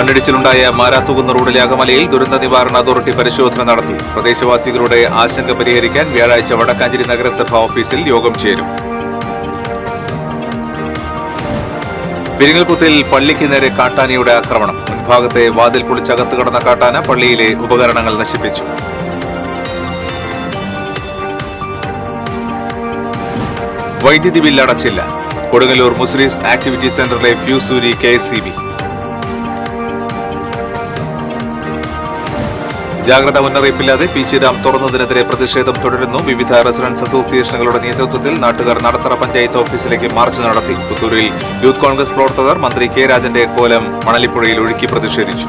മണ്ണിടിച്ചിലുണ്ടായ മാരാത്തുകുന്ന് റോഡിലെ അകമലയിൽ ദുരന്ത നിവാരണ അതോറിറ്റി പരിശോധന നടത്തി. പ്രദേശവാസികളുടെ ആശങ്ക പരിഹരിക്കാൻ വ്യാഴാഴ്ച വടക്കാഞ്ചേരി നഗരസഭാ ഓഫീസിൽ യോഗം ചേരും. പെരിങ്ങൽകുത്തിൽ പള്ളിക്ക് നേരെ കാട്ടാനയുടെ ആക്രമണം. മുൻഭാഗത്തെ വാതിൽ പൊളിച്ചകത്ത് കടന്ന കാട്ടാന പള്ളിയിലെ ഉപകരണങ്ങൾ നശിപ്പിച്ചു. വൈദ്യുതി ബില്ല് അടച്ചില്ല. കൊടുങ്ങല്ലൂർ മുസ്ലിസ് ആക്ടിവിറ്റി സെന്ററിലെ ഫ്യൂസ് ഊരി KSEB. ജാഗ്രതാ മുന്നറിയിപ്പില്ലാതെ PC ഡാം തുറന്നതിനെതിരെ പ്രതിഷേധം തുടരുന്നു. വിവിധ റെസിഡൻസ് അസോസിയേഷനുകളുടെ നേതൃത്വത്തിൽ നാട്ടുകാർ നടത്തറ പഞ്ചായത്ത് ഓഫീസിലേക്ക് മാർച്ച് നടത്തി. പുത്തൂരിൽ യൂത്ത് കോൺഗ്രസ് പ്രവർത്തകർ മന്ത്രി K രാജന്റെ കോലം മണലിപ്പുഴയിൽ ഒഴുക്കി പ്രതിഷേധിച്ചു.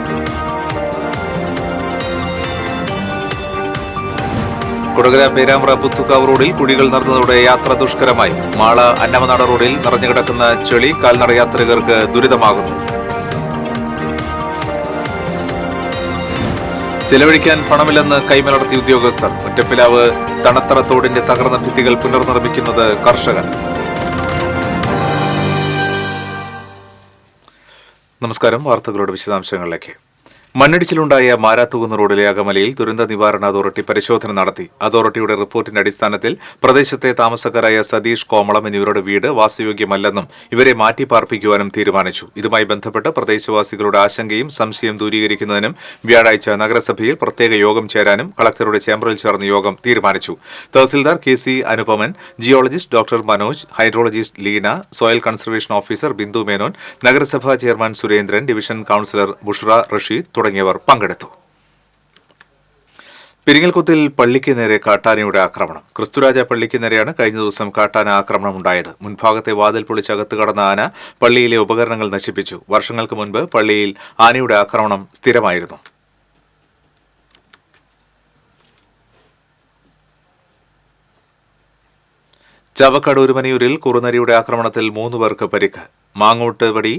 കൊടകര പേരാമ്പ്ര പുത്തുക്കാവ് റോഡിൽ കുഴികൾ നിറഞ്ഞതോടെ യാത്ര ദുഷ്കരമായി. മാള അന്നമനാട റോഡിൽ നിറഞ്ഞുകിടക്കുന്ന ചെളി കാൽനട യാത്രികർക്ക് ദുരിതമാകുന്നു. ചെലവഴിക്കാൻ പണമില്ലെന്ന് കൈമലർത്തിയ ഉദ്യോഗസ്ഥർ. ഒറ്റപ്പിലാവ് തണത്തറ തോടിന്റെ തകർന്ന ഭിത്തികൾ പുനർനിർമ്മിക്കുന്നത് കർഷകർ. നമസ്കാരം. വാർത്തകളുടെ വിശദാംശങ്ങളിലേക്ക്. മണ്ണിടിച്ചിലുണ്ടായ മാരാത്തുകുന്ന് റോഡിലെ അകമലയിൽ ദുരന്ത നിവാരണ അതോറിറ്റി പരിശോധന നടത്തി. അതോറിറ്റിയുടെ റിപ്പോർട്ടിന്റെ അടിസ്ഥാനത്തിൽ പ്രദേശത്തെ താമസക്കാരായ സതീഷ്, കോമളം എന്നിവരുടെ വീട് വാസയോഗ്യമല്ലെന്നും ഇവരെ മാറ്റിപ്പാർപ്പിക്കുവാനും തീരുമാനിച്ചു. ഇതുമായി ബന്ധപ്പെട്ട് പ്രദേശവാസികളുടെ ആശങ്കയും സംശയം ദൂരീകരിക്കുന്നതിനും വ്യാഴാഴ്ച നഗരസഭയിൽ പ്രത്യേക യോഗം ചേരാനും കളക്ടറുടെ ചേംബറിൽ ചേർന്ന യോഗം തീരുമാനിച്ചു. Tahsildar KC Anupaman, geologist doctor Manoj, hydrologist Leena, soil conservation officer Bindu Menon, നഗരസഭാ chairman Surendran, division councillor Bushra Rasheed തുടങ്ങിയവർ പങ്കെടുത്തു. പെരിങ്ങൽകുത്തിൽ പള്ളിക്ക് നേരെ കാട്ടാനയുടെ ആക്രമണം. ക്രിസ്തുരാജ പള്ളിക്ക് നേരെയാണ് കഴിഞ്ഞ ദിവസം കാട്ടാന ആക്രമണം ഉണ്ടായത്. മുൻഭാഗത്തെ വാതിൽ പൊളിച്ചകത്ത് കടന്ന ആന പള്ളിയിലെ ഉപകരണങ്ങൾ നശിപ്പിച്ചു. വർഷങ്ങൾക്ക് മുൻപ് പള്ളിയിൽ ആനയുടെ ആക്രമണം സ്ഥിരമായിരുന്നു. ചാവക്കാട് ഒരുമനയൂരിൽ കുറുനരിയുടെ ആക്രമണത്തിൽ 3 പേർക്ക് പരിക്ക്. മാങ്ങോട്ട് വടി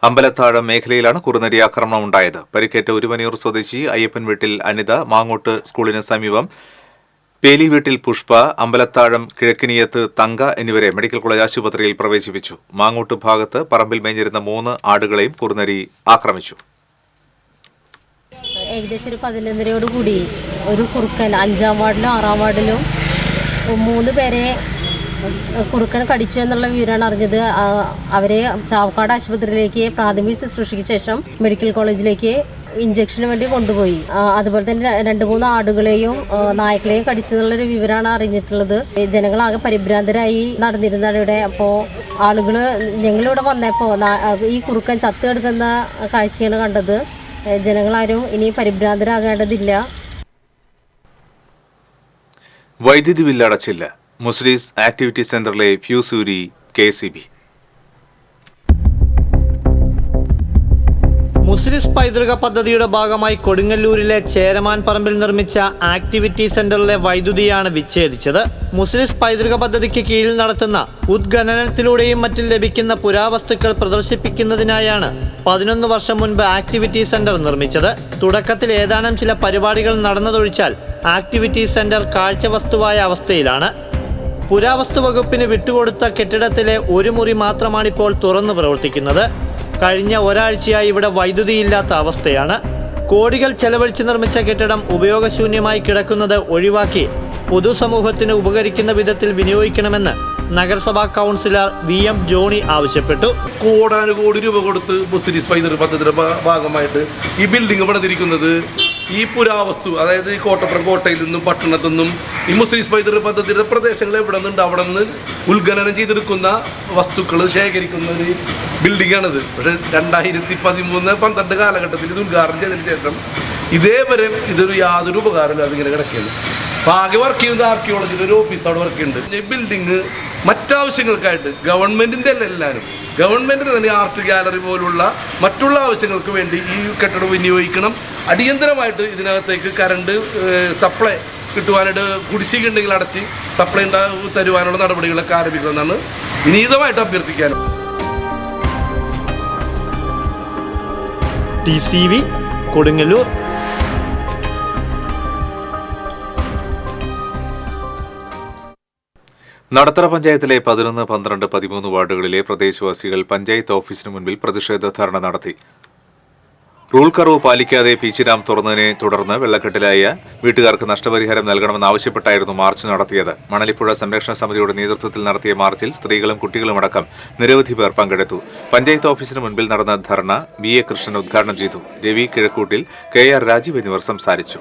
അമ്പലത്താഴം മേഖലയിലാണ് കുറുനരി ആക്രമണം ഉണ്ടായത്. പരിക്കേറ്റ ഒരുമനയൂർ സ്വദേശി അയ്യപ്പൻ വീട്ടിൽ അനിത, മാങ്ങോട്ട് സ്കൂളിന് സമീപം പേലി വീട്ടിൽ പുഷ്പ, അമ്പലത്താഴം കിഴക്കിനിയത്ത് തങ്ക എന്നിവരെ മെഡിക്കൽ കോളേജ് ആശുപത്രിയിൽ പ്രവേശിപ്പിച്ചു. മാങ്ങോട്ട് ഭാഗത്ത് പറമ്പിൽ മേഞ്ഞിരുന്ന 3 ആടുകളെയും കുറുനരി ആക്രമിച്ചു. ഏകദേശം ഒരു 11:30 ഒരു കുറുക്കൻ 5-ാം വാർഡിലും 6-ാം വാർഡിലും 3 പേരെ കുറുക്കൻ കടിച്ചു എന്നുള്ള വിവരമാണ് അറിഞ്ഞത്. അവരെ ചാവക്കാട് ആശുപത്രിയിലേക്ക് പ്രാഥമിക ശുശ്രൂഷയ്ക്ക് ശേഷം മെഡിക്കൽ കോളേജിലേക്ക് ഇഞ്ചക്ഷന് വേണ്ടി കൊണ്ടുപോയി. അതുപോലെ തന്നെ 2-3 ആടുകളെയും നായ്ക്കളെയും കടിച്ചെന്നുള്ളൊരു വിവരമാണ് അറിഞ്ഞിട്ടുള്ളത്. ജനങ്ങളാകെ പരിഭ്രാന്തരായി നടന്നിരുന്നതാണ് ഇവിടെ. അപ്പോൾ ഞങ്ങളിവിടെ വന്നപ്പോൾ ഈ കുറുക്കൻ ചത്തു കിടക്കുന്ന കാഴ്ചയാണ് കണ്ടത്. ജനങ്ങളാരും ഇനി പരിഭ്രാന്തരാകേണ്ടതില്ല. വൈദ്യുതി ബില്ല് അടച്ചില്ല. മുസ്ലിസ് ആക്ടിവിറ്റി സെന്ററിലെ ഫ്യൂസ് ഊരി KSEB. മുസ്ലിസ് പൈതൃക പദ്ധതിയുടെ ഭാഗമായി കൊടുങ്ങല്ലൂരിലെ ചേരമാൻ പറമ്പിൽ നിർമ്മിച്ച ആക്ടിവിറ്റി സെന്ററിലെ വൈദ്യുതിയാണ് വിച്ഛേദിച്ചത്. മുസ്ലിസ് പൈതൃക പദ്ധതിക്ക് കീഴിൽ നടത്തുന്ന ഉദ്ഖനനത്തിലൂടെയും മറ്റും ലഭിക്കുന്ന പുരാവസ്തുക്കൾ പ്രദർശിപ്പിക്കുന്നതിനായാണ് 11 വർഷം മുൻപ് ആക്ടിവിറ്റി സെന്റർ നിർമ്മിച്ചത്. തുടക്കത്തിൽ ഏതാനും ചില പരിപാടികൾ നടന്നതൊഴിച്ചാൽ ആക്ടിവിറ്റി സെന്റർ കാഴ്ചവസ്തുവായ അവസ്ഥയിലാണ്. പുരാവസ്തു വകുപ്പിന് വിട്ടുകൊടുത്ത കെട്ടിടത്തിലെ ഒരു മുറി മാത്രമാണിപ്പോൾ തുറന്നു പ്രവർത്തിക്കുന്നത്. കഴിഞ്ഞ ഒരാഴ്ചയായി ഇവിടെ വൈദ്യുതിയില്ലാത്ത അവസ്ഥയാണ്. കോടികൾ ചെലവഴിച്ച് നിർമ്മിച്ച കെട്ടിടം ഉപയോഗശൂന്യമായി കിടക്കുന്നത് ഒഴിവാക്കി പൊതുസമൂഹത്തിന് ഉപകരിക്കുന്ന വിധത്തിൽ വിനിയോഗിക്കണമെന്ന് നഗരസഭാ കൗൺസിലർ VM ജോണി ആവശ്യപ്പെട്ടു. കോടാനുകോടി രൂപ കൊടുത്ത് മുസ്ലിസ് പൈതൃക പദ്ധതിയുടെ ഭാഗമായിട്ട് ഈ ബിൽഡിംഗ് പണിതിരിക്കുന്നത് ഈ പുരാവസ്തു, അതായത് ഈ കോട്ടപ്പുറം കോട്ടയിൽ നിന്നും പട്ടണത്തു നിന്നും ഈ മുസ്ലിസ് പൈതൃക പദ്ധതിയുടെ പ്രദേശങ്ങൾ എവിടെ നിന്നുണ്ട് അവിടെ നിന്ന് ഉത്ഖനനം ചെയ്തെടുക്കുന്ന വസ്തുക്കൾ ശേഖരിക്കുന്ന ഒരു ബിൽഡിങ്ങാണിത്. പക്ഷേ 2013-12 കാലഘട്ടത്തിൽ ഇത് ഉദ്ഘാടനം ചെയ്തതിന് ശേഷം ഇതേവരെ ഇതൊരു യാതൊരു ഉപകാരമില്ല. അതിങ്ങനെ കിടക്കുകയാണ്. അപ്പോൾ ആകെ വർക്ക് ചെയ്യുന്നത് ആർക്കിയോളജിയുടെ ഒരു ഓഫീസ് അവിടെ വർക്ക് ചെയ്യുന്നുണ്ട്. ഈ ബിൽഡിങ് മറ്റാവശ്യങ്ങൾക്കായിട്ട് ഗവൺമെൻറ്റിൻ്റെ എല്ലാവരും ഗവൺമെൻറ്റിന് തന്നെ ആർട്ട് ഗാലറി പോലുള്ള മറ്റുള്ള ആവശ്യങ്ങൾക്ക് വേണ്ടി ഈ കെട്ടിടം വിനിയോഗിക്കണം. അടിയന്തരമായിട്ട് ഇതിനകത്തേക്ക് കറണ്ട് സപ്ലൈ കിട്ടുവാനായിട്ട് കുടിശ്ശിക ഉണ്ടെങ്കിൽ അടച്ച് സപ്ലൈ തരുവാനുള്ള നടപടികളൊക്കെ ആരംഭിക്കണമെന്നാണ് വിനീതമായിട്ട് അഭ്യർത്ഥിക്കാൻ. TCV കൊടുങ്ങല്ലൂർ. നടത്തറ പഞ്ചായത്തിലെ 11, 12, 13 വാർഡുകളിലെ പ്രദേശവാസികൾ പഞ്ചായത്ത് ഓഫീസിന് മുൻപിൽ പ്രതിഷേധ ധർണ നടത്തി. റൂൾ കർവ് പാലിക്കാതെ പീച്ചി ഡാം തുറന്നതിനെ തുടർന്ന് വെള്ളക്കെട്ടിലായ വീട്ടുകാർക്ക് നഷ്ടപരിഹാരം നൽകണമെന്നാവശ്യപ്പെട്ടായിരുന്നു മാർച്ച് നടത്തിയത്. മണലിപ്പുഴ സംരക്ഷണ സമിതിയുടെ നേതൃത്വത്തിൽ നടത്തിയ മാർച്ചിൽ സ്ത്രീകളും കുട്ടികളുമടക്കം നിരവധി പേർ പങ്കെടുത്തു. പഞ്ചായത്ത് ഓഫീസിന് മുൻപിൽ നടന്ന ധർണ BA കൃഷ്ണൻ ഉദ്ഘാടനം ചെയ്തു. രവി കിഴക്കൂട്ടിൽ, KR രാജീവ് എന്നിവർ സംസാരിച്ചു.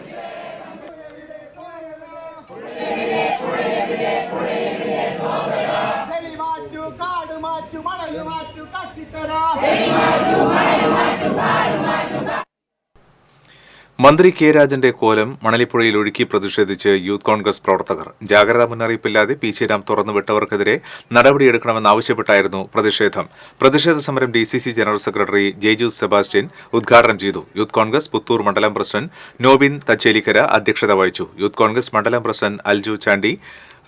മന്ത്രി കെ രാജന്റെ കോലം മണലിപ്പുഴയിൽ ഒഴുക്കി പ്രതിഷേധിച്ച് യൂത്ത് കോൺഗ്രസ് പ്രവർത്തകർ. ജാഗ്രതാ മുന്നറിയിപ്പില്ലാതെ പീച്ചി ഡാം തുറന്നുവിട്ടവർക്കെതിരെ നടപടിയെടുക്കണമെന്നാവശ്യപ്പെട്ടായിരുന്നു പ്രതിഷേധം. പ്രതിഷേധ സമരം DCC general secretary Jaiju Sebastian ഉദ്ഘാടനം ചെയ്തു. യൂത്ത് കോൺഗ്രസ് പുത്തൂർ മണ്ഡലം പ്രസിഡന്റ് നോബിൻ തച്ചേലിക്കര അധ്യക്ഷത വഹിച്ചു. യൂത്ത് കോൺഗ്രസ് മണ്ഡലം പ്രസിഡന്റ് അൽജു ചാണ്ടി,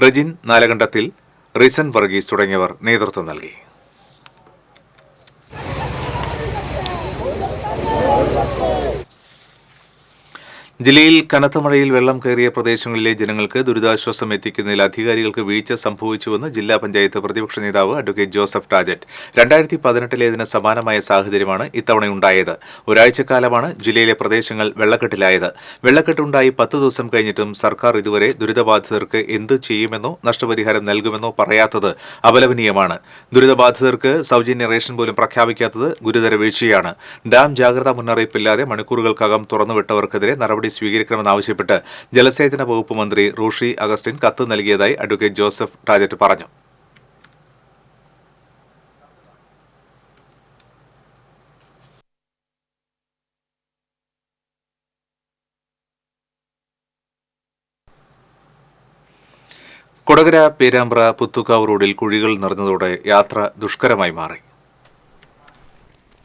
റെജിൻ നാലകണ്ടത്തിൽ, റിസൻ വർഗീസ് തുടങ്ങിയവർ നേതൃത്വം നൽകി. ജില്ലയിൽ കനത്ത മഴയിൽ വെള്ളം കയറിയ പ്രദേശങ്ങളിലെ ജനങ്ങൾക്ക് ദുരിതാശ്വാസം എത്തിക്കുന്നതിൽ അധികാരികൾക്ക് വീഴ്ച സംഭവിച്ചുവെന്ന് ജില്ലാ പഞ്ചായത്ത് പ്രതിപക്ഷ നേതാവ് അഡ്വക്കേറ്റ് ജോസഫ് ടാജറ്റ്. 2018 സമാനമായ സാഹചര്യമാണ് ഇത്തവണയുണ്ടായത്. ഒരാഴ്ചക്കാലമാണ് ജില്ലയിലെ പ്രദേശങ്ങൾ വെള്ളക്കെട്ടിലായത്. വെള്ളക്കെട്ടുണ്ടായി 10 ദിവസം കഴിഞ്ഞിട്ടും സർക്കാർ ഇതുവരെ ദുരിതബാധിതർക്ക് എന്ത് ചെയ്യുമെന്നോ നഷ്ടപരിഹാരം നൽകുമെന്നോ പറയാത്തത് അപലപനീയമാണ്. ദുരിതബാധിതർക്ക് സൗജന്യ റേഷൻ പോലും പ്രഖ്യാപിക്കാത്തത് ഗുരുതര വീഴ്ചയാണ്. ഡാം ജാഗ്രതാ മുന്നറിയിപ്പില്ലാതെ മണിക്കൂറുകൾക്കകം തുറന്നുവിട്ടവർക്കെതിരെ നടപടി സ്വീകരിക്കണമെന്നാവശ്യപ്പെട്ട് ജലസേചന വകുപ്പ് മന്ത്രി റോഷി അഗസ്റ്റിൻ കത്ത് നൽകിയതായി അഡ്വക്കേറ്റ് ജോസഫ് ടാജറ്റ് പറഞ്ഞു. കൊടകര പേരാമ്പ്ര പുത്തുക്കാവ് റോഡിൽ കുഴികൾ നിറഞ്ഞതോടെ യാത്ര ദുഷ്കരമായി മാറി.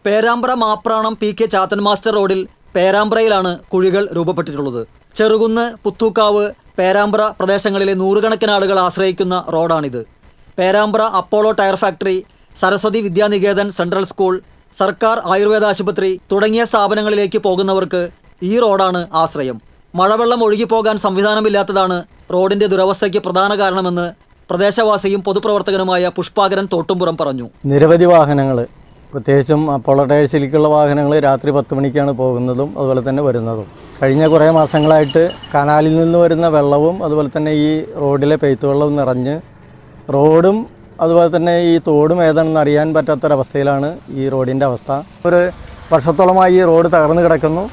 പേരാമ്പ്ര മാപ്രാണം PK ചാത്തൻ മാസ്റ്റർ റോഡിൽ പേരാമ്പ്രയിലാണ് കുഴികൾ രൂപപ്പെട്ടിട്ടുള്ളത്. ചെറുകുന്ന്, പുത്തൂക്കാവ്, പേരാമ്പ്ര പ്രദേശങ്ങളിലെ നൂറുകണക്കിന് ആളുകൾ ആശ്രയിക്കുന്ന റോഡാണിത്. Perambra Apollo tyre factory, Saraswathi Vidyaniketan central school, സർക്കാർ ആയുർവേദ ആശുപത്രി തുടങ്ങിയ സ്ഥാപനങ്ങളിലേക്ക് പോകുന്നവർക്ക് ഈ റോഡാണ് ആശ്രയം. മഴവെള്ളം ഒഴുകിപ്പോകാൻ സംവിധാനമില്ലാത്തതാണ് റോഡിന്റെ ദുരവസ്ഥയ്ക്ക് പ്രധാന കാരണമെന്ന് പ്രദേശവാസിയും പൊതുപ്രവർത്തകനുമായ പുഷ്പാകരൻ തോട്ടുംപുറം പറഞ്ഞു. നിരവധി വാഹനങ്ങൾ, പ്രത്യേകിച്ചും അപ്പോളോ ടയേഴ്സിലേക്കുള്ള വാഹനങ്ങൾ രാത്രി 10 മണിക്കാണ് പോകുന്നതും അതുപോലെ തന്നെ വരുന്നതും. കഴിഞ്ഞ കുറേ മാസങ്ങളായിട്ട് കനാലിൽ നിന്ന് വരുന്ന വെള്ളവും അതുപോലെ തന്നെ ഈ റോഡിലെ പെയ്ത്ത് വെള്ളവും നിറഞ്ഞ് റോഡും അതുപോലെ തന്നെ ഈ തോടും ഏതാണെന്ന് അറിയാൻ പറ്റാത്തൊരവസ്ഥയിലാണ് ഈ റോഡിൻ്റെ അവസ്ഥ. ഒരു വർഷത്തോളമായി ഈ റോഡ് തകർന്നു കിടക്കുന്നു.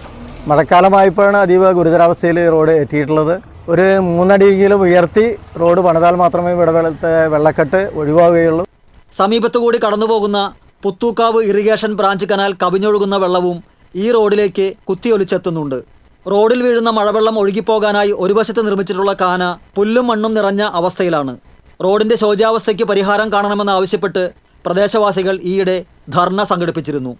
മഴക്കാലമായപ്പോഴാണ് അതീവ ഗുരുതരാവസ്ഥയിൽ റോഡ് എത്തിയിട്ടുള്ളത്. ഒരു 3 അടിയെങ്കിലും ഉയർത്തി റോഡ് പണിതാൽ മാത്രമേ ഇവിടെ വെള്ളക്കെട്ട് ഒഴിവാകുകയുള്ളൂ. സമീപത്തുകൂടി കടന്നുപോകുന്ന പുത്തൂക്കാവ് ഇറിഗേഷൻ ബ്രാഞ്ച് കനാൽ കവിഞ്ഞൊഴുകുന്ന വെള്ളവും ഈ റോഡിലേക്ക് കുത്തിയൊലിച്ചെത്തുന്നുണ്ട്. റോഡിൽ വീഴുന്ന മഴവെള്ളം ഒഴുകിപ്പോകാനായി ഒരു വശത്ത് നിർമ്മിച്ചിട്ടുള്ള കാന പുല്ലും മണ്ണും നിറഞ്ഞ അവസ്ഥയിലാണ്. റോഡിന്റെ ശോചാവസ്ഥയ്ക്ക് പരിഹാരം കാണണമെന്നാവശ്യപ്പെട്ട് പ്രദേശവാസികൾ ഈയിടെ ധർണ സംഘടിപ്പിച്ചിരുന്നു.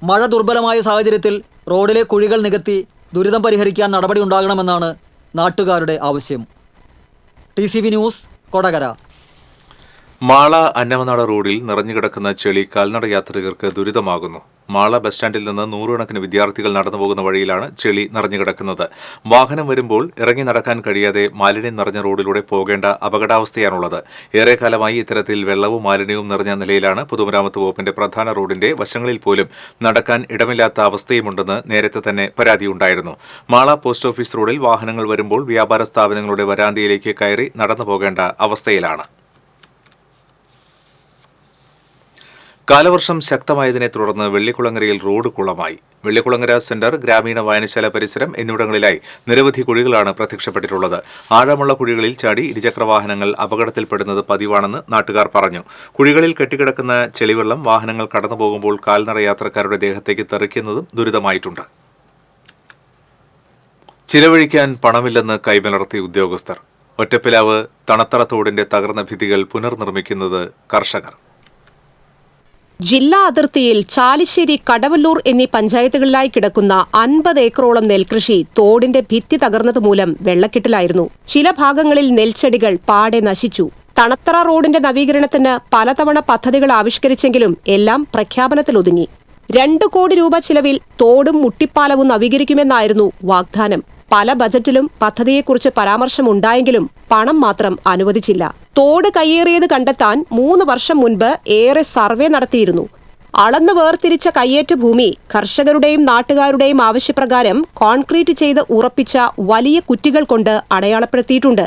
മഴ ദുർബലമായ സാഹചര്യത്തിൽ റോഡിലെ കുഴികൾ നികത്തി ദുരിതം പരിഹരിക്കാൻ നടപടി ഉണ്ടാകണമെന്നാണ് നാട്ടുകാരുടെ ആവശ്യം. TCV news, Kodakara. മാള അന്നമനാട് റോഡിൽ നിറഞ്ഞുകിടക്കുന്ന ചെളി കാൽനട യാത്രികർക്ക് ദുരിതമാകുന്നു. മാള ബസ് സ്റ്റാൻഡിൽ നിന്ന് 100 കണക്കിന് വിദ്യാർത്ഥികൾ നടന്നുപോകുന്ന വഴിയിലാണ് ചെളി നിറഞ്ഞുകിടക്കുന്നത്. വാഹനം വരുമ്പോൾ ഇറങ്ങി നടക്കാൻ കഴിയാതെ മാലിന്യം നിറഞ്ഞ റോഡിലൂടെ പോകേണ്ട അപകടാവസ്ഥയാണുള്ളത്. ഏറെക്കാലമായി ഇത്തരത്തിൽ വെള്ളവും മാലിന്യവും നിറഞ്ഞ നിലയിലാണ് പൊതുമരാമത്ത് വകുപ്പിന്റെ പ്രധാന റോഡിന്റെ വശങ്ങളിൽ പോലും നടക്കാൻ ഇടമില്ലാത്ത അവസ്ഥയുമുണ്ടെന്ന് നേരത്തെ തന്നെ പരാതിയുണ്ടായിരുന്നു. മാള പോസ്റ്റ് ഓഫീസ് റോഡിൽ വാഹനങ്ങൾ വരുമ്പോൾ വ്യാപാര സ്ഥാപനങ്ങളുടെ വരാന്തയിലേക്ക് കയറി നടന്നു പോകേണ്ട അവസ്ഥയിലാണ്. കാലവർഷം ശക്തമായതിനെ തുടർന്ന് വെള്ളിക്കുളങ്ങരയിൽ റോഡ് കുളമായി. വെള്ളിക്കുളങ്ങര സെന്റർ, ഗ്രാമീണ വായനശാല പരിസരം എന്നിവിടങ്ങളിലായി നിരവധി കുഴികളാണ് പ്രത്യക്ഷപ്പെട്ടിട്ടുള്ളത്. ആഴമുള്ള കുഴികളിൽ ചാടി ഇരുചക്രവാഹനങ്ങൾ അപകടത്തിൽപ്പെടുന്നത് പതിവാണെന്ന് നാട്ടുകാർ പറഞ്ഞു. കുഴികളിൽ കെട്ടിക്കിടക്കുന്ന ചെളിവെള്ളം വാഹനങ്ങൾ കടന്നുപോകുമ്പോൾ കാൽനട യാത്രക്കാരുടെ ദേഹത്തേക്ക് തെറിക്കുന്നതും ദുരിതമായിട്ടുണ്ട്. ചിലവഴിക്കാൻ പണമില്ലെന്ന് കൈമലർത്തി ഉദ്യോഗസ്ഥർ. ഒറ്റപ്പിലാവ് തണത്തറ തോടിന്റെ തകർന്ന ഭിത്തികൾ പുനർനിർമ്മിക്കുന്നത് കർഷകർ. ജില്ലാ അതിർത്തിയിൽ ചാലിശ്ശേരി, കടവല്ലൂർ എന്നീ പഞ്ചായത്തുകളിലായി കിടക്കുന്ന 50 ഏക്കറോളം നെൽകൃഷി തോടിന്റെ ഭിത്തി തകർന്നതുമൂലം വെള്ളക്കെട്ടിലായിരുന്നു. ചില ഭാഗങ്ങളിൽ നെൽച്ചെടികൾ പാടെ നശിച്ചു. തണത്തറ റോഡിന്റെ നവീകരണത്തിന് പലതവണ പദ്ധതികൾ ആവിഷ്കരിച്ചെങ്കിലും എല്ലാം പ്രഖ്യാപനത്തിലൊതുങ്ങി. 2 കോടി രൂപ ചിലവിൽ തോടും മുട്ടിപ്പാലവും നവീകരിക്കുമെന്നായിരുന്നു വാഗ്ദാനം. പല ബജറ്റിലും പദ്ധതിയെക്കുറിച്ച് പരാമർശമുണ്ടായെങ്കിലും പണം മാത്രം അനുവദിച്ചില്ല. തോട് കയ്യേറിയത് കണ്ടെത്താൻ 3 വർഷം മുൻപ് ഏറെ സർവേ നടത്തിയിരുന്നു. അളന്ന് വേർതിരിച്ച കയ്യേറ്റ ഭൂമി കർഷകരുടെയും നാട്ടുകാരുടെയും ആവശ്യപ്രകാരം കോൺക്രീറ്റ് ചെയ്ത് ഉറപ്പിച്ച വലിയ കുറ്റികൾ കൊണ്ട് അടയാളപ്പെടുത്തിയിട്ടുണ്ട്.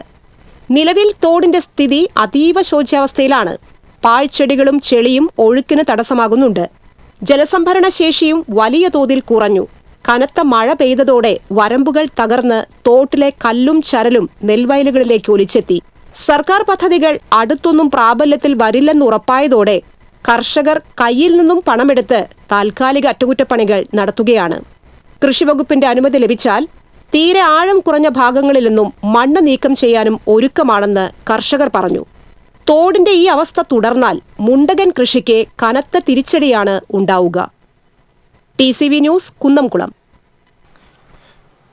നിലവിൽ തോടിന്റെ സ്ഥിതി അതീവ ശോച്യാവസ്ഥയിലാണ്. പാഴ്ചെടികളും ചെളിയും ഒഴുക്കിന് തടസ്സമാകുന്നുണ്ട്. ജലസംഭരണ ശേഷിയും വലിയ തോതിൽ കുറഞ്ഞു. കനത്ത മഴ പെയ്തതോടെ വരമ്പുകൾ തകർന്ന് തോട്ടിലെ കല്ലും ചരലും നെൽവയലുകളിലേക്ക് ഒലിച്ചെത്തി. സർക്കാർ പദ്ധതികൾ അടുത്തൊന്നും പ്രാബല്യത്തിൽ വരില്ലെന്നുറപ്പായതോടെ കർഷകർ കയ്യിൽ നിന്നും പണമെടുത്ത് താൽക്കാലിക അറ്റകുറ്റപ്പണികൾ നടത്തുകയാണ്. കൃഷിവകുപ്പിന്റെ അനുമതി ലഭിച്ചാൽ തീരെ ആഴം കുറഞ്ഞ ഭാഗങ്ങളിൽ നിന്നും മണ്ണ് നീക്കം ചെയ്യാനും ഒരുക്കമാണെന്ന് കർഷകർ പറഞ്ഞു. തോടിന്റെ ഈ അവസ്ഥ തുടർന്നാൽ മുണ്ടകൻ കൃഷിക്ക് കനത്ത തിരിച്ചടിയാണ് ഉണ്ടാവുക. TCV news, Kunnamkulam.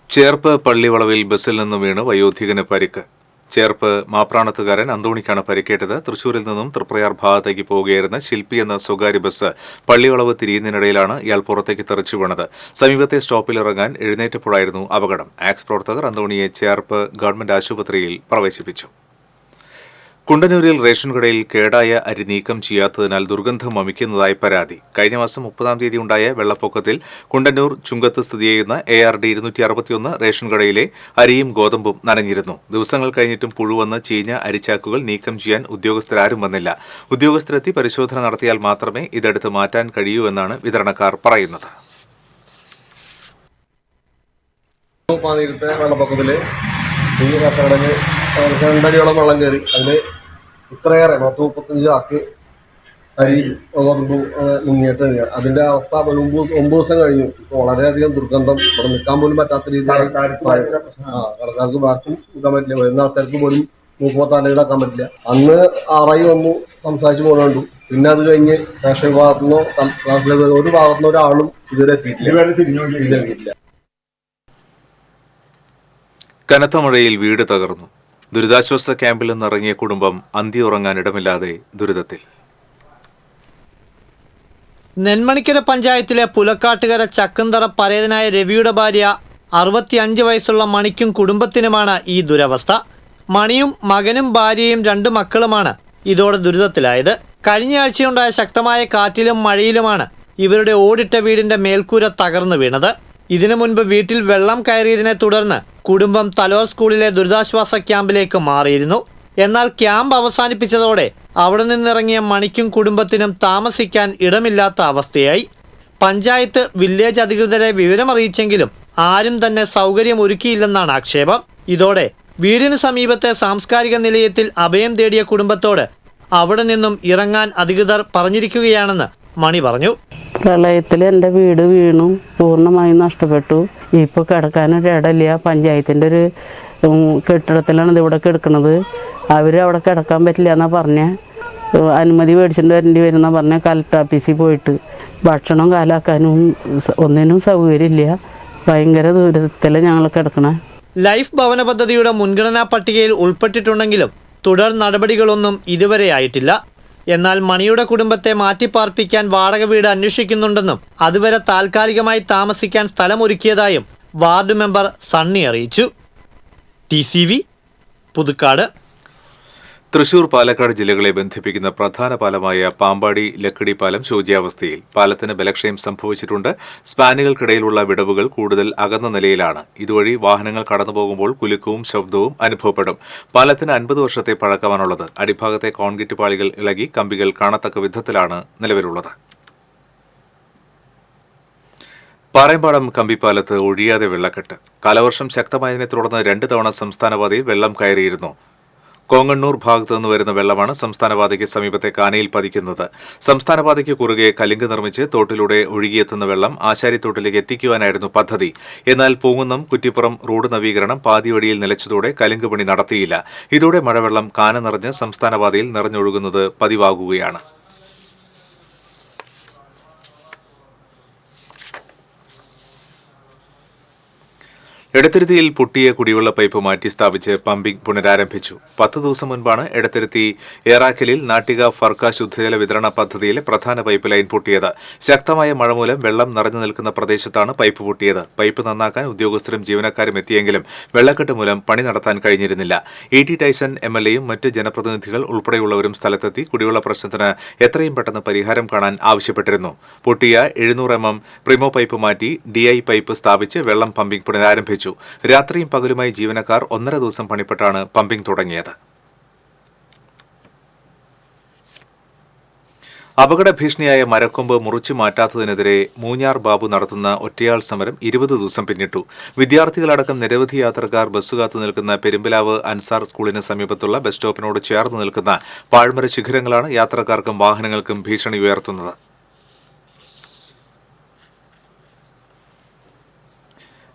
ചേർപ്പ് പള്ളിവളവിൽ ബസ്സിൽ നിന്ന് വീണ് വയോധികന് പരിക്ക്. ചേർപ്പ് മാപ്രാണത്തുകാരൻ അന്തോണിക്കാണ് പരിക്കേറ്റത്. തൃശൂരിൽ നിന്നും തൃപ്രയാർ ഭാഗത്തേക്ക് പോവുകയായിരുന്ന ശില്പി എന്ന സ്വകാര്യ ബസ് പള്ളിവളവ് തിരിയുന്നതിനിടയിലാണ് ഇയാൾ പുറത്തേക്ക് തെറിച്ചു വീണത്. സമീപത്തെ സ്റ്റോപ്പിലിറങ്ങാൻ എഴുന്നേറ്റപ്പോഴായിരുന്നു അപകടം. ആക്സ് പ്രവർത്തകർ അന്തോണിയെ ചേർപ്പ് ഗവൺമെന്റ് ആശുപത്രിയിൽ പ്രവേശിപ്പിച്ചു. കുണ്ടന്നൂരിൽ റേഷൻ കടയിൽ കേടായ അരി നീക്കം ചെയ്യാത്തതിനാൽ ദുർഗന്ധം വമിക്കുന്നതായി പരാതി. കഴിഞ്ഞ മാസം 30-ാം തീയതി ഉണ്ടായ വെള്ളപ്പൊക്കത്തിൽ കുണ്ടന്നൂർ ചുങ്കത്ത് സ്ഥിതി ചെയ്യുന്ന ARD 261 റേഷൻ കടയിലെ അരിയും ഗോതമ്പും നനഞ്ഞിരുന്നു. ദിവസങ്ങൾ കഴിഞ്ഞിട്ടും പുഴുവന്ന് ചീഞ്ഞ അരിച്ചാക്കുകൾ നീക്കം ചെയ്യാൻ ഉദ്യോഗസ്ഥരാരും വന്നില്ല. ഉദ്യോഗസ്ഥരെത്തി പരിശോധന നടത്തിയാൽ മാത്രമേ ഇതെടുത്ത് മാറ്റാൻ കഴിയൂ എന്നാണ് വിതരണക്കാർ പറയുന്നത്. വെള്ളപ്പൊക്കത്തില് ഈ കടല് 2 അടിയോളം വെള്ളം കയറി. അതിൽ ഇത്രയേറെ 135 ചാക്ക് അരി മുങ്ങിയിട്ട് അതിന്റെ അവസ്ഥ 9 ദിവസം കഴിഞ്ഞു. ഇപ്പൊ വളരെയധികം ദുർഗന്ധം, ഇവിടെ നിൽക്കാൻ പോലും പറ്റാത്ത രീതിയിൽ കടക്കാർക്ക് ആർക്കും നിൽക്കാൻ പറ്റില്ല. വരുന്ന ആൾക്കാർക്ക് പോലും മൂക്കുമത്താലയിടാക്കാൻ പറ്റില്ല. അന്ന് RI വന്നു സംസാരിച്ചു പോകുന്നുണ്ടു. പിന്നെ അത് കഴിഞ്ഞ് രാഷ്ട്രീയ വിഭാഗത്തുനിന്നോ ഒരു ഭാഗത്തുനിന്നോ ഒരാളും ഇതുവരെ എത്തിയിട്ടില്ല. കനത്ത മഴയിൽ വീട് തകർന്നു. ദുരിതാശ്വാസ ക്യാമ്പിൽ നിന്നിറങ്ങിയ കുടുംബം അന്തിയുറങ്ങാനിടമില്ലാതെ ദുരിതത്തിൽ. നെന്മണിക്കര പഞ്ചായത്തിലെ പുലക്കാട്ടുകര ചക്കന്തറ പരേതനായ രവിയുടെ ഭാര്യ 65 വയസ്സുള്ള മണിക്കും കുടുംബത്തിനുമാണ് ഈ ദുരവസ്ഥ. മണിയും മകനും ഭാര്യയും 2 മക്കളുമാണ് ഇതോടെ ദുരിതത്തിലായത്. കഴിഞ്ഞ ആഴ്ചയുണ്ടായ ശക്തമായ കാറ്റിലും മഴയിലുമാണ് ഇവരുടെ ഓടിട്ട വീടിന്റെ മേൽക്കൂര തകർന്നു വീണത്. ഇതിനു മുൻപ് വീട്ടിൽ വെള്ളം കയറിയതിനെ തുടർന്ന് കുടുംബം തലോർ സ്കൂളിലെ ദുരിതാശ്വാസ ക്യാമ്പിലേക്ക് മാറിയിരുന്നു. എന്നാൽ ക്യാമ്പ് അവസാനിപ്പിച്ചതോടെ അവിടെ നിന്നിറങ്ങിയ മണിക്കും കുടുംബത്തിനും താമസിക്കാൻ ഇടമില്ലാത്ത അവസ്ഥയായി. പഞ്ചായത്ത് വില്ലേജ് അധികൃതരെ വിവരമറിയിച്ചെങ്കിലും ആരും തന്നെ സൗകര്യം ഒരുക്കിയില്ലെന്നാണ് ആക്ഷേപം. ഇതോടെ വീടിന് സമീപത്തെ സാംസ്കാരിക നിലയത്തിൽ അഭയം തേടിയ കുടുംബത്തോട് അവിടെ നിന്നും ഇറങ്ങാൻ അധികൃതർ പറഞ്ഞിരിക്കുകയാണെന്ന് മണി പറഞ്ഞു. പ്രളയത്തിൽ എൻ്റെ വീട് വീണു, പൂർണ്ണമായും നഷ്ടപ്പെട്ടു. ഇപ്പോൾ കിടക്കാനൊരു ഇടമില്ല. പഞ്ചായത്തിൻ്റെ ഒരു കെട്ടിടത്തിലാണ് ഇതിവിടെ കിടക്കുന്നത്. അവർ അവിടെ കിടക്കാൻ പറ്റില്ല എന്നാണ് പറഞ്ഞത്. അനുമതി മേടിച്ചിട്ട് വരേണ്ടി വരുന്ന പറഞ്ഞ കലക്ടർ ഓഫീസിൽ പോയിട്ട് ഭക്ഷണം കാലാക്കാനും ഒന്നിനും സൗകര്യമില്ല. ഭയങ്കര ദൂരത്തിൽ ഞങ്ങൾ കിടക്കണേ. ലൈഫ് ഭവന പദ്ധതിയുടെ മുൻഗണനാ പട്ടികയിൽ ഉൾപ്പെട്ടിട്ടുണ്ടെങ്കിലും തുടർ നടപടികളൊന്നും ഇതുവരെ ആയിട്ടില്ല. എന്നാൽ മണിയുടെ കുടുംബത്തെ മാറ്റിപ്പാർപ്പിക്കാൻ വാടക വീട് അന്വേഷിക്കുന്നുണ്ടെന്നും അതുവരെ താൽക്കാലികമായി താമസിക്കാൻ സ്ഥലമൊരുക്കിയതായും വാർഡ് മെമ്പർ സണ്ണി അറിയിച്ചു. TCV പുതുക്കാട്. തൃശൂർ പാലക്കാട് ജില്ലകളെ ബന്ധിപ്പിക്കുന്ന പ്രധാന പാലമായ പാമ്പാടി ലക്കിടി പാലം ശോച്യാവസ്ഥയിൽ. പാലത്തിന് ബലക്ഷയം സംഭവിച്ചിട്ടുണ്ട്. സ്പാനുകൾക്കിടയിലുള്ള വിടവുകൾ കൂടുതൽ അകന്ന നിലയിലാണ്. ഇതുവഴി വാഹനങ്ങൾ കടന്നുപോകുമ്പോൾ കുലുക്കവും ശബ്ദവും അനുഭവപ്പെടും. പാലത്തിന് 50 വർഷത്തെ പഴക്കമാണുള്ളത്. അടിഭാഗത്തെ കോൺക്രീറ്റ് പാളികൾ ഇളകി കമ്പികൾ കാണത്തക്ക വിധത്തിലാണ് നിലവിലുള്ളത്. പാറയമ്പാടം കമ്പിപ്പാലത്ത് ഒഴിയാതെ വെള്ളക്കെട്ട്. കാലവർഷം ശക്തമായതിനെ തുടർന്ന് 2 തവണ സംസ്ഥാനപാതയിൽ വെള്ളം കയറിയിരുന്നു. കോങ്ങണ്ണൂർ ഭാഗത്തു നിന്ന് വരുന്ന വെള്ളമാണ് സംസ്ഥാനപാതയ്ക്ക് സമീപത്തെ കാനയിൽ പതിക്കുന്നത്. സംസ്ഥാനപാതയ്ക്ക് കുറുകെ കലിങ്ക് നിർമ്മിച്ച് തോട്ടിലൂടെ ഒഴുകിയെത്തുന്ന വെള്ളം ആശാരിത്തോട്ടിലേക്ക് എത്തിക്കുവാനായിരുന്നു പദ്ധതി. എന്നാൽ പൂങ്കുന്നം കുറ്റിപ്പുറം റോഡ് നവീകരണം പാതിവഴിയിൽ നിലച്ചതോടെ കലിങ്ക് പണി നടത്തിയില്ല. ഇതോടെ മഴവെള്ളം കാന നിറഞ്ഞ് സംസ്ഥാനപാതയിൽ നിറഞ്ഞൊഴുകുന്നത് പതിവാകുകയാണ്. എടത്തിരുത്തിയിൽ പൊട്ടിയ കുടിവെള്ള പൈപ്പ് മാറ്റി സ്ഥാപിച്ച് പമ്പിംഗ് പുനരാരംഭിച്ചു. 10 ദിവസം മുൻപാണ് എടത്തിരുത്തി ഏറാക്കലിൽ നാട്ടിക ഫർക്ക ശുദ്ധജല വിതരണ പദ്ധതിയിലെ പ്രധാന പൈപ്പ് ലൈൻ പൊട്ടിയത്. ശക്തമായ മഴ മൂലം വെള്ളം നിറഞ്ഞു നിൽക്കുന്ന പ്രദേശത്താണ് പൈപ്പ് പൊട്ടിയത്. പൈപ്പ് നന്നാക്കാൻ ഉദ്യോഗസ്ഥരും ജീവനക്കാരും എത്തിയെങ്കിലും വെള്ളക്കെട്ട് മൂലം പണി നടത്താൻ കഴിഞ്ഞിരുന്നില്ല. E.T. ടൈസൺ MLAയും മറ്റ് ജനപ്രതിനിധികൾ ഉൾപ്പെടെയുള്ളവരും സ്ഥലത്തെത്തി കുടിവെള്ള പ്രശ്നത്തിന് എത്രയും പെട്ടെന്ന് പരിഹാരം കാണാൻ ആവശ്യപ്പെട്ടിരുന്നു. പൊട്ടിയ 700 mm പ്രിമോ പൈപ്പ് മാറ്റി DI പൈപ്പ് സ്ഥാപിച്ച് വെള്ളം പമ്പിംഗ് പുനരാരംഭിച്ചു. രാത്രിയും പകലുമായി ജീവനക്കാർ 1.5 ദിവസം പണിപ്പെട്ടാണ് പമ്പിംഗ് തുടങ്ങിയത്. അപകട ഭീഷണിയായ മരക്കൊമ്പ് മുറിച്ചു മാറ്റാത്തതിനെതിരെ മൂഞ്ഞാർ ബാബു നടത്തുന്ന ഒറ്റയാൾ സമരം 20 ദിവസം പിന്നിട്ടു. വിദ്യാർത്ഥികളടക്കം നിരവധി യാത്രക്കാർ ബസ് കാത്തു നിൽക്കുന്ന പെരുമ്പിലാവ് അൻസാർ സ്കൂളിന് സമീപത്തുള്ള ബസ് സ്റ്റോപ്പിനോട് ചേർന്ന് നിൽക്കുന്ന പാഴ്മര ശിഖരങ്ങളാണ് യാത്രക്കാർക്കും വാഹനങ്ങൾക്കും ഭീഷണി ഉയർത്തുന്നത്.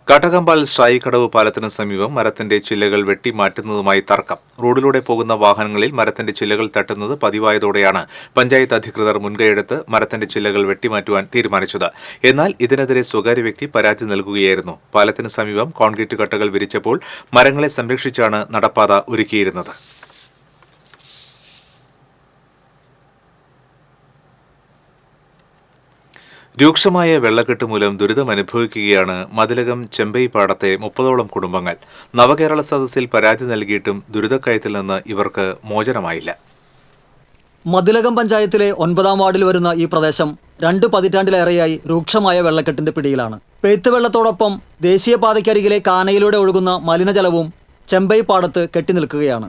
കാട്ടകമ്പാൽ ഷായിക്കടവ് പാലത്തിന് സമീപം മരത്തിന്റെ ചില്ലകൾ വെട്ടിമാറ്റുന്നതുമായി തർക്കം. റോഡിലൂടെ പോകുന്ന വാഹനങ്ങളിൽ മരത്തിന്റെ ചില്ലകൾ തട്ടുന്നത് പതിവായതോടെയാണ് പഞ്ചായത്ത് അധികൃതർ മുൻകൈയെടുത്ത് മരത്തിന്റെ ചില്ലകൾ വെട്ടിമാറ്റുവാൻ തീരുമാനിച്ചത്. എന്നാൽ ഇതിനെതിരെ സ്വകാര്യ വ്യക്തി പരാതി നൽകുകയായിരുന്നു. പാലത്തിന് സമീപം കോൺക്രീറ്റ് കട്ടകൾ വിരിച്ചപ്പോൾ മരങ്ങളെ സംരക്ഷിച്ചാണ് നടപ്പാത ഒരുക്കിയിരുന്നത്. രൂക്ഷമായ വെള്ളക്കെട്ട് മൂലം ദുരിതമനുഭവിക്കുകയാണ് മതിലകം ചെമ്പൈപ്പാടത്തെ 30ഓളം കുടുംബങ്ങൾ. നവകേരള സദസ്സിൽ പരാതി നൽകിയിട്ടും ദുരിതക്കയത്തിൽ നിന്ന് ഇവർക്ക് മോചനമായില്ല. മതിലകം പഞ്ചായത്തിലെ 9ാം വാർഡിൽ വരുന്ന ഈ പ്രദേശം 2 പതിറ്റാണ്ടിലേറെയായി രൂക്ഷമായ വെള്ളക്കെട്ടിന്റെ പിടിയിലാണ്. പെയ്ത്തുവെള്ളത്തോടൊപ്പം ദേശീയപാതയ്ക്കരികിലെ കാനയിലൂടെ ഒഴുകുന്ന മലിനജലവും ചെമ്പൈപ്പാടത്ത് കെട്ടിനിൽക്കുകയാണ്.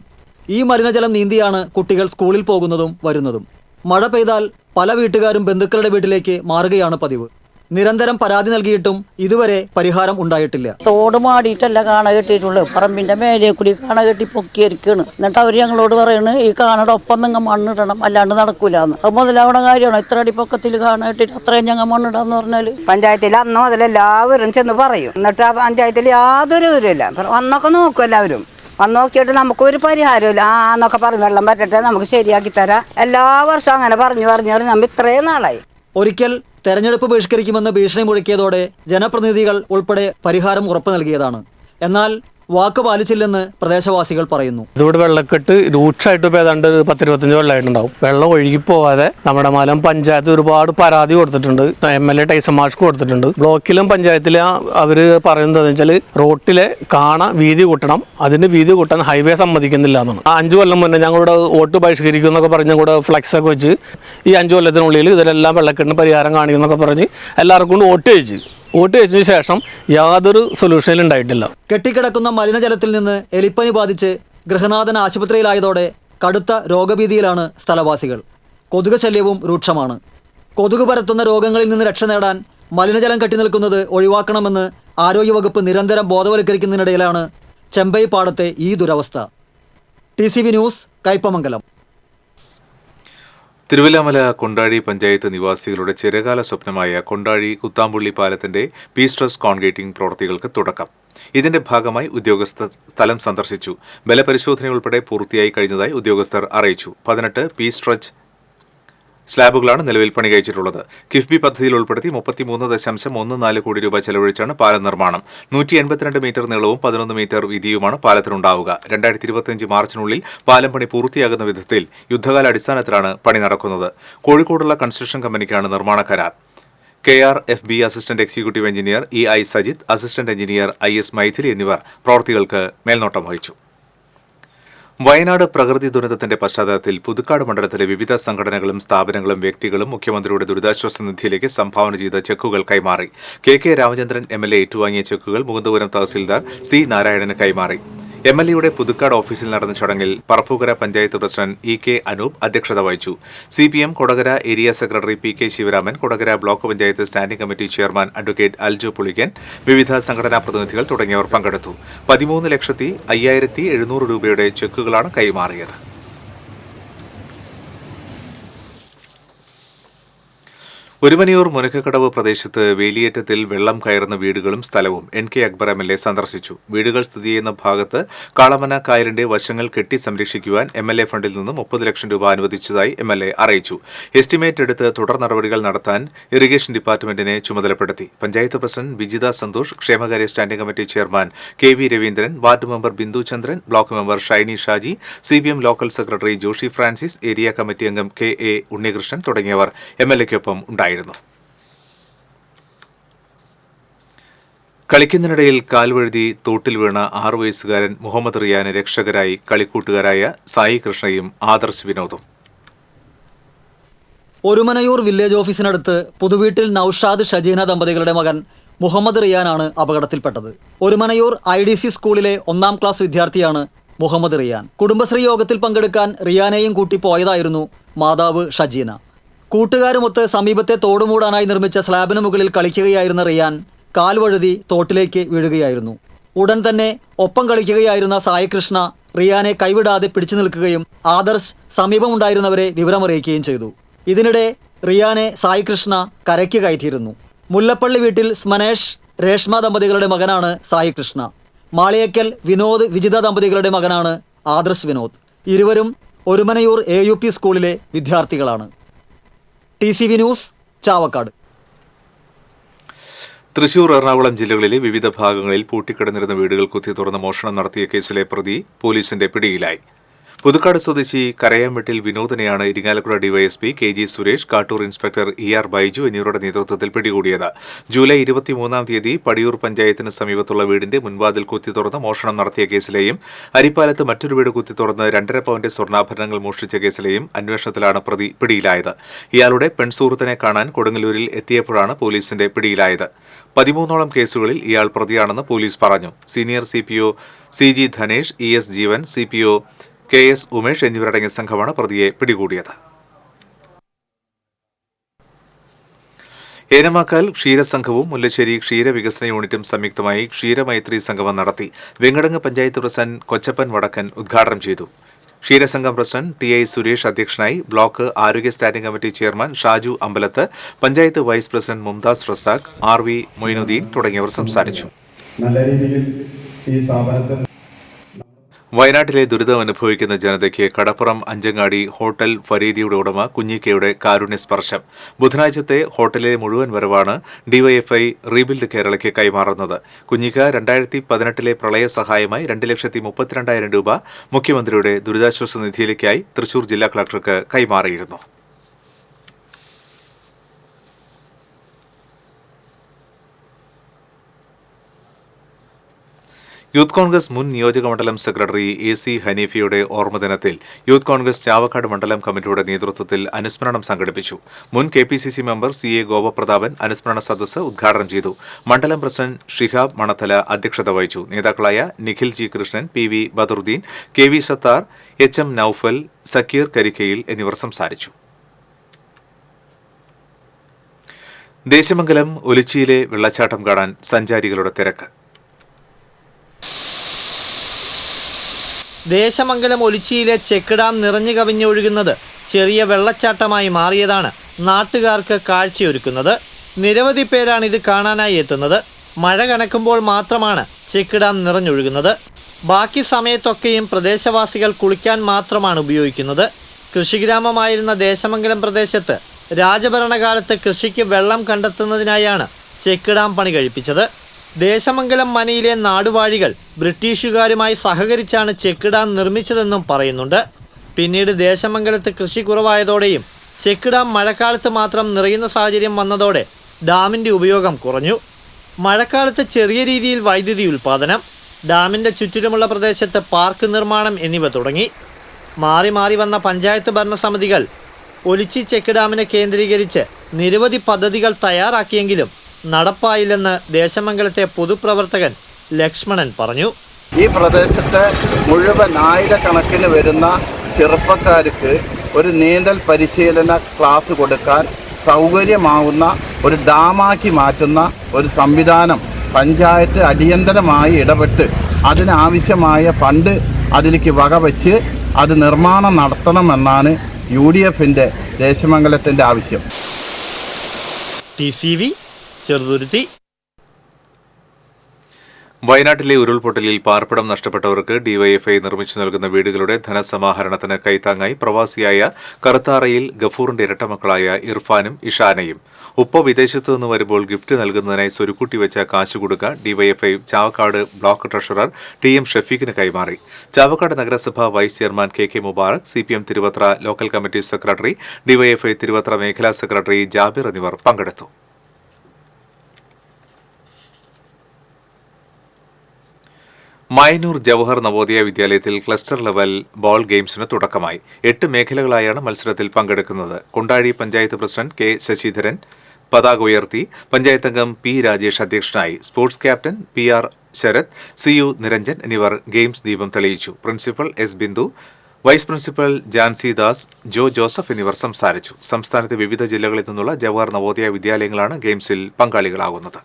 ഈ മലിനജലം നീന്തിയാണ് കുട്ടികൾ സ്കൂളിൽ പോകുന്നതും വരുന്നതും. മഴ പെയ്താൽ പല വീട്ടുകാരും ബന്ധുക്കളുടെ വീട്ടിലേക്ക് മാറുകയാണ് പതിവ്. നിരന്തരം പരാതി നൽകിയിട്ടും ഇതുവരെ പരിഹാരം ഉണ്ടായിട്ടില്ല. തോട് മാടിയിട്ടല്ല കാണ കെട്ടിയിട്ടുള്ളൂ, പറമ്പിന്റെ മേലെ കൂടി കാണ കെട്ടി പൊക്കിയിരിക്കുകയാണ്. എന്നിട്ട് അവർ ഞങ്ങളോട് പറയുന്നത് ഈ കാണയുടെ ഒപ്പം നിങ്ങൾ മണ്ണിടണം, അല്ലാണ്ട് നടക്കൂലെന്ന്. അത് മുതലാവണ കാര്യമാണ്. ഇത്ര അടി പൊക്കത്തിൽ കാണ കെട്ടിട്ട് അത്രയും ഞങ്ങൾ മണ്ണിടാന്ന് പറഞ്ഞാല് പഞ്ചായത്തിൽ അന്ന് മുതൽ എല്ലാവരും ചെന്ന് പറയും. എന്നിട്ട് ആ പഞ്ചായത്തിൽ യാതൊരു വിവരമില്ല. വന്നൊക്കെ നോക്കും, എല്ലാവരും വന്ന് നോക്കിയിട്ട് നമുക്കൊരു പരിഹാരമില്ല. എന്നൊക്കെ പറയും വെള്ളം പറ്റട്ടെ, നമുക്ക് ശരിയാക്കി തരാം. എല്ലാ വർഷവും അങ്ങനെ പറഞ്ഞു നമ്മൾ ഇത്രയും നാളായി. ഒരിക്കൽ തെരഞ്ഞെടുപ്പ് ബഹിഷ്കരിക്കുമെന്ന് ഭീഷണി മുഴക്കിയതോടെ ജനപ്രതിനിധികൾ ഉൾപ്പെടെ പരിഹാരം ഉറപ്പു നൽകിയതാണ്. എന്നാൽ വാക്ക് പാലിച്ചില്ലെന്ന് പ്രദേശവാസികൾ പറയുന്നു. ഇതോടെ വെള്ളക്കെട്ട് രൂക്ഷമായിട്ട് ഏതാണ്ട് 10-25 വെള്ളമായിട്ടുണ്ടാവും. വെള്ളം ഒഴുകിപ്പോവാതെ നമ്മുടെ മലം പഞ്ചായത്ത് ഒരുപാട് പരാതി കൊടുത്തിട്ടുണ്ട്. MLA ടൈസൺ മാഷ്ക്ക് കൊടുത്തിട്ടുണ്ട്. ബ്ലോക്കിലും പഞ്ചായത്തിലും അവർ പറയുന്നത് വെച്ചാൽ റോട്ടിലെ കാണ വീതി കൂട്ടണം, അതിന് വീതി കൂട്ടാൻ ഹൈവേ സമ്മതിക്കുന്നില്ല എന്നാണ്. 5 കൊല്ലം മുന്നേ ഞങ്ങളുടെ വോട്ട് ബഹിഷ്കരിക്കും എന്നൊക്കെ പറഞ്ഞ് കൂടെ ഫ്ലെക്സ് ഒക്കെ വെച്ച് ഈ 5 കൊല്ലത്തിനുള്ളിൽ ഇതിലെല്ലാം വെള്ളക്കെട്ടിന് പരിഹാരം കാണിക്കുന്നൊക്കെ പറഞ്ഞ് എല്ലാവർക്കും കൊണ്ട് വോട്ട് വെച്ചതിന് ശേഷം യാതൊരു സൊല്യൂഷനും ഉണ്ടായിട്ടില്ല. കെട്ടിക്കിടക്കുന്ന മലിനജലത്തിൽ നിന്ന് എലിപ്പനി ബാധിച്ച് ഗൃഹനാഥൻ ആശുപത്രിയിലായതോടെ കടുത്ത രോഗഭീതിയിലാണ് സ്ഥലവാസികൾ. കൊതുക് ശല്യവും രൂക്ഷമാണ്. കൊതുക് പരത്തുന്ന രോഗങ്ങളിൽ നിന്ന് രക്ഷ നേടാൻ മലിനജലം കെട്ടിനിൽക്കുന്നത് ഒഴിവാക്കണമെന്ന് ആരോഗ്യവകുപ്പ് നിരന്തരം ബോധവൽക്കരിക്കുന്നതിനിടയിലാണ് ചെമ്പൈപ്പാടത്തെ ഈ ദുരവസ്ഥ. TCV news, Kaipamangalam. തിരുവല്ലാമല കൊണ്ടാഴി പഞ്ചായത്ത് നിവാസികളുടെ ചിരകാല സ്വപ്നമായ കൊണ്ടാഴി കുത്താമ്പുള്ളി പാലത്തിന്റെ പീസ് ട്രസ്റ്റ് കോൺക്രീറ്റിംഗ് പ്രവൃത്തികൾക്ക് തുടക്കം. ഇതിന്റെ ഭാഗമായി ഉദ്യോഗസ്ഥർ സ്ഥലം സന്ദർശിച്ചു. ബലപരിശോധനയുൾപ്പെടെ പൂർത്തിയായി കഴിഞ്ഞതായി ഉദ്യോഗസ്ഥർ അറിയിച്ചു. 18 പീസ് ട്രസ്റ്റ് സ്ലാബുകളാണ് നിലവിൽ പണി കഴിച്ചിട്ടുള്ളത്. കിഫ്ബി പദ്ധതിയിൽ ഉൾപ്പെടുത്തി 33.14 കോടി രൂപ ചെലവഴിച്ചാണ് പാലം നിർമ്മാണം. 182 മീറ്റർ നീളവും 11 മീറ്റർ വീതിയുമാണ് പാലത്തിനുണ്ടാവുക. 2025 മാർച്ചിനുള്ളിൽ പാലം പണി പൂർത്തിയാകുന്ന വിധത്തിൽ യുദ്ധകാല അടിസ്ഥാനത്തിലാണ് പണി നടക്കുന്നത്. കോഴിക്കോടുള്ള കൺസ്ട്രക്ഷൻ കമ്പനിക്കാണ് നിർമ്മാണ കരാർ. KRFB assistant executive engineer EI Sajith, assistant engineer IS Mythili എന്നിവർ പ്രവൃത്തികൾക്ക് മേൽനോട്ടം വഹിച്ചു. വയനാട് പ്രകൃതി ദുരന്തത്തിന്റെ പശ്ചാത്തലത്തിൽ പുതുക്കാട് മണ്ഡലത്തിലെ വിവിധ സംഘടനകളും സ്ഥാപനങ്ങളും വ്യക്തികളും മുഖ്യമന്ത്രിയുടെ ദുരിതാശ്വാസ നിധിയിലേക്ക് സംഭാവന ചെയ്ത ചെക്കുകൾ കൈമാറി. KK രാമചന്ദ്രൻ MLA ഏറ്റുവാങ്ങിയ ചെക്കുകൾ മുകുന്ദപുരം തഹസിൽദാർ C നാരായണന് കൈമാറി. MLAയുടെ പുതുക്കാട് ഓഫീസിൽ നടന്ന ചടങ്ങിൽ പറപ്പൂക്കര പഞ്ചായത്ത് പ്രസിഡന്റ് EK അനൂപ് അധ്യക്ഷത വഹിച്ചു. CPM Kodakara area secretary PK Sivaraman, Kodakara block panchayat standing committee chairman advocate Alju Pulikkan, വിവിധ സംഘടനാ പ്രതിനിധികൾ തുടങ്ങിയവർ പങ്കെടുത്തു. 13,05,700 രൂപയുടെ ചെക്കുകളാണ് കൈമാറിയത്. ഒരുമനയൂർ മുനക്കക്കടവ് പ്രദേശത്ത് വേലിയേറ്റത്തിൽ വെള്ളം കയറുന്ന വീടുകളും സ്ഥലവും NK അക്ബർ MLA സന്ദർശിച്ചു. വീടുകൾ സ്ഥിതി ചെയ്യുന്ന ഭാഗത്ത് കാളമന കായലിന്റെ വശങ്ങൾ കെട്ടി സംരക്ഷിക്കുവാൻ MLA ഫണ്ടിൽ നിന്നും 30 ലക്ഷം രൂപ അനുവദിച്ചതായി MLA അറിയിച്ചു. എസ്റ്റിമേറ്റ് എടുത്ത് തുടർ നടപടികൾ നടത്താൻ ഇറിഗേഷൻ ഡിപ്പാർട്ട്മെന്റിനെ ചുമതലപ്പെടുത്തി. പഞ്ചായത്ത് പ്രസിഡന്റ് വിജിത സന്തോഷ്, ക്ഷേമകാര്യ standing committee chairman KV Raveendran, ward member Bindu Chandran, block member Shiny Shaji, CPM local secretary Joshy Francis, area committee അംഗം KA ഉണ്ണികൃഷ്ണൻ തുടങ്ങിയവർ MLAയ്ക്കൊപ്പം ഉണ്ടായിരുന്നു. കളിക്കുന്നതിനിടയിൽ കാൽവഴുതി തോട്ടിൽ വീണ 6 വയസ്സുകാരൻ മുഹമ്മദ് റിയാന് രക്ഷകരായി കളിക്കൂട്ടുകാരായ സായി കൃഷ്ണയും ആദർശ് വിനോദും. ഒരുമനയൂർ വില്ലേജ് ഓഫീസിനടുത്ത് പുതുവീട്ടിൽ നൌഷാദ് ഷജീന ദമ്പതികളുടെ മകൻ മുഹമ്മദ് റിയാനാണ് അപകടത്തിൽപ്പെട്ടത്. ഒരുമനയൂർ IDC സ്കൂളിലെ 1ാം ക്ലാസ് വിദ്യാർത്ഥിയാണ് മുഹമ്മദ് റിയാൻ. കുടുംബശ്രീ യോഗത്തിൽ പങ്കെടുക്കാൻ റിയാനെയും കൂട്ടി പോയതായിരുന്നു മാതാവ് ഷജീന. കൂട്ടുകാരുമൊത്ത് സമീപത്തെ തോടുമൂടാനായി നിർമ്മിച്ച സ്ലാബിന് മുകളിൽ കളിക്കുകയായിരുന്ന റിയാൻ കാൽവഴുതി തോട്ടിലേക്ക് വീഴുകയായിരുന്നു. ഉടൻ തന്നെ ഒപ്പം കളിക്കുകയായിരുന്ന സായികൃഷ്ണ റിയാനെ കൈവിടാതെ പിടിച്ചു നിൽക്കുകയും ആദർശ് സമീപമുണ്ടായിരുന്നവരെ വിവരമറിയിക്കുകയും ചെയ്തു. ഇതിനിടെ റിയാനെ സായികൃഷ്ണ കരയ്ക്ക് കയറ്റിയിരുന്നു. മുല്ലപ്പള്ളി വീട്ടിൽ സ്മനേഷ് രേഷ്മ ദമ്പതികളുടെ മകനാണ് സായികൃഷ്ണ. മാളിയക്കൽ വിനോദ് വിജിത ദമ്പതികളുടെ മകനാണ് ആദർശ് വിനോദ്. ഇരുവരും ഒരുമനയൂർ AUP സ്കൂളിലെ വിദ്യാർത്ഥികളാണ്. TCV news, Chavakkad. തൃശൂർ, എറണാകുളം ജില്ലകളിലെ വിവിധ ഭാഗങ്ങളിൽ പൂട്ടിക്കിടന്നിരുന്ന വീടുകൾ കുത്തി തുറന്ന് മോഷണം നടത്തിയ കേസിലെ പ്രതി പോലീസിന്റെ പിടിയിലായി. പുതുക്കാട് സ്വദേശി കരയാമ്പെട്ടിൽ വിനോദിനെയാണ് Irinjalakuda DySP KG Suresh, Kattoor inspector ER Baiju എന്നിവരുടെ നേതൃത്വത്തിൽ പിടികൂടിയത്. ജൂലൈ 23-ാം തീയതി പടിയൂർ പഞ്ചായത്തിന് സമീപത്തുള്ള വീടിന്റെ മുൻവാതിൽ കുത്തി തുറന്ന് മോഷണം നടത്തിയ കേസിലെയും അരിപ്പാലത്ത് മറ്റൊരു വീട് കുത്തി തുറന്ന് 2.5 പവന്റെ സ്വർണ്ണാഭരണങ്ങൾ മോഷ്ടിച്ച കേസിലെയും അന്വേഷണത്തിലാണ് പ്രതി പിടിയിലായത്. ഇയാളുടെ പെൺസുഹൃത്തിനെ കാണാൻ കൊടുങ്ങല്ലൂരിൽ എത്തിയപ്പോഴാണ് പോലീസിന്റെ പിടിയിലായത്. 13ഓളം കേസുകളിൽ ഇയാൾ പ്രതിയാണെന്ന് പോലീസ് പറഞ്ഞു. Senior CPO CG Dhanesh, ES ജീവൻ, CPO KS ഉമേഷ് എന്നിവരടങ്ങിയ സംഘമാണ് പ്രതിയെ പിടികൂടിയത്. ഏനമാക്കാൽ ക്ഷീരസംഘവും മുല്ലശ്ശേരി ക്ഷീരവികസന യൂണിറ്റും സംയുക്തമായി ക്ഷീരമൈത്രി സംഗമം നടത്തി. വെങ്ങടങ്ങ് പഞ്ചായത്ത് പ്രസിഡന്റ് കൊച്ചപ്പൻ വടക്കൻ ഉദ്ഘാടനം ചെയ്തു. ക്ഷീരസംഘം പ്രസിഡന്റ് TI സുരേഷ് അധ്യക്ഷനായി. ബ്ലോക്ക് ആരോഗ്യ standing committee chairman Shaju Ambalath, panchayat vice president Mumtaz Razak, RV Moinuddin തുടങ്ങിയവർ സംസാരിച്ചു. വയനാട്ടിലെ ദുരിതം അനുഭവിക്കുന്ന ജനതയ്ക്ക് കടപ്പുറം അഞ്ചങ്ങാടി ഹോട്ടൽ ഫരീദിയുടെ ഉടമ കുഞ്ഞിക്കയുടെ കാരുണ്യ സ്പർശം. ബുധനാഴ്ചത്തെ ഹോട്ടലിലെ മുഴുവൻ വരവാണ് DYFI റീബിൽഡ് കേരളയ്ക്ക് കൈമാറുന്നത്. കുഞ്ഞിക്ക 2018 പ്രളയ സഹായമായി 2,32,000 രൂപ മുഖ്യമന്ത്രിയുടെ ദുരിതാശ്വാസ നിധിയിലേക്കായി തൃശൂർ ജില്ലാ കളക്ടർക്ക് കൈമാറിയിരുന്നു. യൂത്ത് കോൺഗ്രസ് മുൻ നിയോജക മണ്ഡലം സെക്രട്ടറി AC ഹനീഫയുടെ ഓർമ്മദിനത്തിൽ യൂത്ത് കോൺഗ്രസ് ചാവക്കാട് മണ്ഡലം കമ്മിറ്റിയുടെ നേതൃത്വത്തിൽ അനുസ്മരണം സംഘടിപ്പിച്ചു. മുൻ KPCC മെമ്പർ CA ഗോപപ്രതാപൻ അനുസ്മരണ സദസ്സ് ഉദ്ഘാടനം ചെയ്തു. മണ്ഡലം പ്രസിഡന്റ് ഷിഹാബ് മണത്തല അധ്യക്ഷത വഹിച്ചു. നേതാക്കളായ Nikhil G Krishnan, PV Badaruddin, KV Sattar, HM Noufal, Zakir Karikkayil എന്നിവർ സംസാരിച്ചു. ദേശമംഗലം ഒലിച്ചിയിലെ വെള്ളച്ചാട്ടം കാണാൻ സഞ്ചാരികളുടെ തിരക്ക്. ദേശമംഗലം ഒലിച്ചിയിലെ ചെക്ക് ഡാം നിറഞ്ഞു കവിഞ്ഞൊഴുകുന്നത് ചെറിയ വെള്ളച്ചാട്ടമായി മാറിയതാണ് നാട്ടുകാർക്ക് കാഴ്ചയൊരുക്കുന്നത്. നിരവധി പേരാണ് ഇത് കാണാനായി എത്തുന്നത്. മഴ കനക്കുമ്പോൾ മാത്രമാണ് ചെക്ക് ഡാം നിറഞ്ഞൊഴുകുന്നത്. ബാക്കി സമയത്തൊക്കെയും പ്രദേശവാസികൾ കുളിക്കാൻ മാത്രമാണ് ഉപയോഗിക്കുന്നത്. കൃഷിഗ്രാമമായിരുന്ന ദേശമംഗലം പ്രദേശത്ത് രാജഭരണകാലത്ത് കൃഷിക്ക് വെള്ളം കണ്ടെത്തുന്നതിനായാണ് ചെക്ക് ഡാം പണി കഴിപ്പിച്ചത്. ദേശമംഗലം മനയിലെ നാടുവാഴികൾ ബ്രിട്ടീഷുകാരുമായി സഹകരിച്ചാണ് ചെക്ക് ഡാം നിർമ്മിച്ചതെന്നും പറയുന്നുണ്ട്. പിന്നീട് ദേശമംഗലത്ത് കൃഷി കുറവായതോടെയും ചെക്ക് ഡാം മഴക്കാലത്ത് മാത്രം നിറയുന്ന സാഹചര്യം വന്നതോടെ ഡാമിൻ്റെ ഉപയോഗം കുറഞ്ഞു. മഴക്കാലത്ത് ചെറിയ രീതിയിൽ വൈദ്യുതി ഉൽപ്പാദനം, ഡാമിൻ്റെ ചുറ്റിലുമുള്ള പ്രദേശത്ത് പാർക്ക് നിർമ്മാണം എന്നിവ തുടങ്ങി. മാറി മാറി വന്ന പഞ്ചായത്ത് ഭരണസമിതികൾ ഒലിച്ചി ചെക്ക് ഡാമിനെ കേന്ദ്രീകരിച്ച് നിരവധി പദ്ധതികൾ തയ്യാറാക്കിയെങ്കിലും നടപ്പായില്ലെന്ന് ദേശമംഗലത്തെ പൊതുപ്രവർത്തകൻ ലക്ഷ്മണൻ പറഞ്ഞു. ഈ പ്രദേശത്തെ മുഴുവൻ ആയിരക്കണക്കിന് വരുന്ന ചെറുപ്പക്കാർക്ക് ഒരു നീന്തൽ പരിശീലന ക്ലാസ് കൊടുക്കാൻ സൗകര്യമാവുന്ന ഒരു ഡാമാക്കി മാറ്റുന്ന ഒരു സംവിധാനം പഞ്ചായത്ത് അടിയന്തരമായി ഇടപെട്ട് അതിനാവശ്യമായ ഫണ്ട് അതിലേക്ക് വകവെച്ച് അത് നിർമ്മാണം നടത്തണമെന്നാണ് UDFിൻ്റെ ദേശമംഗലത്തിൻ്റെ ആവശ്യം. TCV ചെറുതുരുത്തി. വയനാട്ടിലെ ഉരുൾപൊട്ടലിൽ പാർപ്പിടം നഷ്ടപ്പെട്ടവർക്ക് ഡിവൈഎഫ്ഐ നിർമ്മിച്ചു നൽകുന്ന വീടുകളുടെ ധനസമാഹരണത്തിന് കൈത്താങ്ങായി പ്രവാസിയായ കറുത്താറയിൽ ഗഫൂറിന്റെ ഇരട്ടമക്കളായ ഇർഫാനും ഇഷാനയും ഉപ്പ വിദേശത്തു നിന്ന് വരുമ്പോൾ ഗിഫ്റ്റ് നൽകുന്നതിനായി സ്വരുക്കൂട്ടി വെച്ച കാശ് കൊടുക്ക DYFI Chavakkad block treasurer TM ഷഫീഖിന് കൈമാറി. ചാവക്കാട് നഗരസഭ vice chairman KK Mubarak, CPM Thiruvathra local committee secretary, DYFI Thiruvathra മേഖലാ സെക്രട്ടറി ജാബിർ എന്നിവർ പങ്കെടുത്തു. മൈനൂർ ജവഹർ നവോദയ വിദ്യാലയത്തിൽ ക്ലസ്റ്റർ ലെവൽ ബോൾ ഗെയിംസിന് തുടക്കമായി. 8 മേഖലകളായാണ് മത്സരത്തിൽ പങ്കെടുക്കുന്നത്. കൊണ്ടാഴി പഞ്ചായത്ത് പ്രസിഡന്റ് K ശശിധരൻ പതാക ഉയർത്തി. പഞ്ചായത്ത് അംഗം P രാജേഷ് അധ്യക്ഷനായി. Sports captain PR Sarath, CU Niranjan എന്നിവർ ഗെയിംസ് ദീപം തെളിയിച്ചു. Principal S Bindu, vice principal Jancy Das, Jo Joseph എന്നിവർ സംസാരിച്ചു. സംസ്ഥാനത്തെ വിവിധ ജില്ലകളിൽ നിന്നുള്ള ജവഹർ നവോദയ വിദ്യാലയങ്ങളാണ് ഗെയിംസിൽ പങ്കാളികളാകുന്നത്.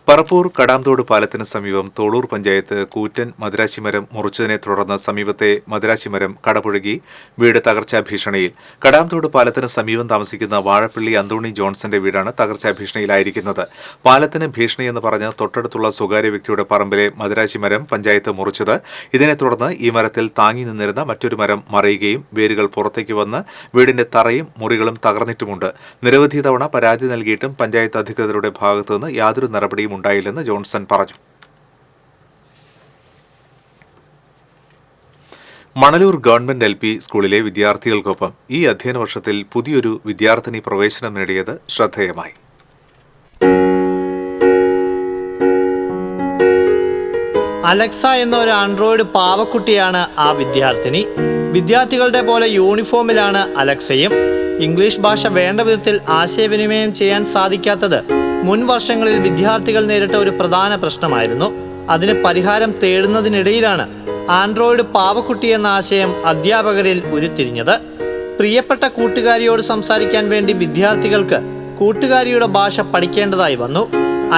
പറപ്പൂർ കടാംതോട് പാലത്തിന് സമീപം തോളൂർ പഞ്ചായത്ത് കൂറ്റൻ മദുരാശിമരം മുറിച്ചതിനെ തുടർന്ന് സമീപത്തെ മദുരാശിമരം കടപുഴകി വീട് തകർച്ചാ ഭീഷണിയിൽ. കടാംതോട് പാലത്തിന് സമീപം താമസിക്കുന്ന വാഴപ്പള്ളി അന്തോണി ജോൺസന്റെ വീടാണ് തകർച്ചാ ഭീഷണിയിലായിരിക്കുന്നത്. പാലത്തിന് ഭീഷണിയെന്ന് പറഞ്ഞ് തൊട്ടടുത്തുള്ള സ്വകാര്യ വ്യക്തിയുടെ പറമ്പിലെ മദുരാശിമരം പഞ്ചായത്ത് മുറിച്ചത്. ഇതിനെ തുടർന്ന് ഈ മരത്തിൽ താങ്ങി നിന്നിരുന്ന മറ്റൊരു മരം മറിയുകയും വേരുകൾ പുറത്തേക്ക് വന്ന് വീടിന്റെ തറയും മുറികളും തകർന്നിട്ടുമുണ്ട്. നിരവധി തവണ പരാതി നൽകിയിട്ടും പഞ്ചായത്ത് അധികൃതരുടെ ഭാഗത്തുനിന്ന് യാതൊരു നടപടിയും ഉണ്ടായില്ലെന്ന് ജോൺസൺ പറഞ്ഞു. മണലൂർ ഗവൺമെന്റ് LP സ്കൂളിലെ വിദ്യാർത്ഥികൾക്കൊപ്പം ഈ അധ്യയന വർഷത്തിൽ പുതിയൊരു വിദ്യാർത്ഥിനി പ്രവേശനം നേടിയത് ശ്രദ്ധേയമായി. അലക്സ എന്ന ഒരു ആൻഡ്രോയിഡ് പാവക്കുട്ടിയാണ് ആ വിദ്യാർത്ഥിനി. വിദ്യാർത്ഥികളുടെ പോലെ യൂണിഫോമിലാണ് അലക്സയും. ഇംഗ്ലീഷ് ഭാഷ വേണ്ട വിധത്തിൽ ആശയവിനിമയം ചെയ്യാൻ സാധിക്കാത്തത് മുൻ വർഷങ്ങളിൽ വിദ്യാർത്ഥികൾ നേരിട്ട ഒരു പ്രധാന പ്രശ്നമായിരുന്നു. അതിന് പരിഹാരം തേടുന്നതിനിടയിലാണ് ആൻഡ്രോയിഡ് പാവക്കുട്ടി എന്ന ആശയം അധ്യാപകരിൽ ഉരുത്തിരിഞ്ഞത്. പ്രിയപ്പെട്ട കൂട്ടുകാരിയോട് സംസാരിക്കാൻ വേണ്ടി വിദ്യാർത്ഥികൾക്ക് കൂട്ടുകാരിയുടെ ഭാഷ പഠിക്കേണ്ടതായി വന്നു.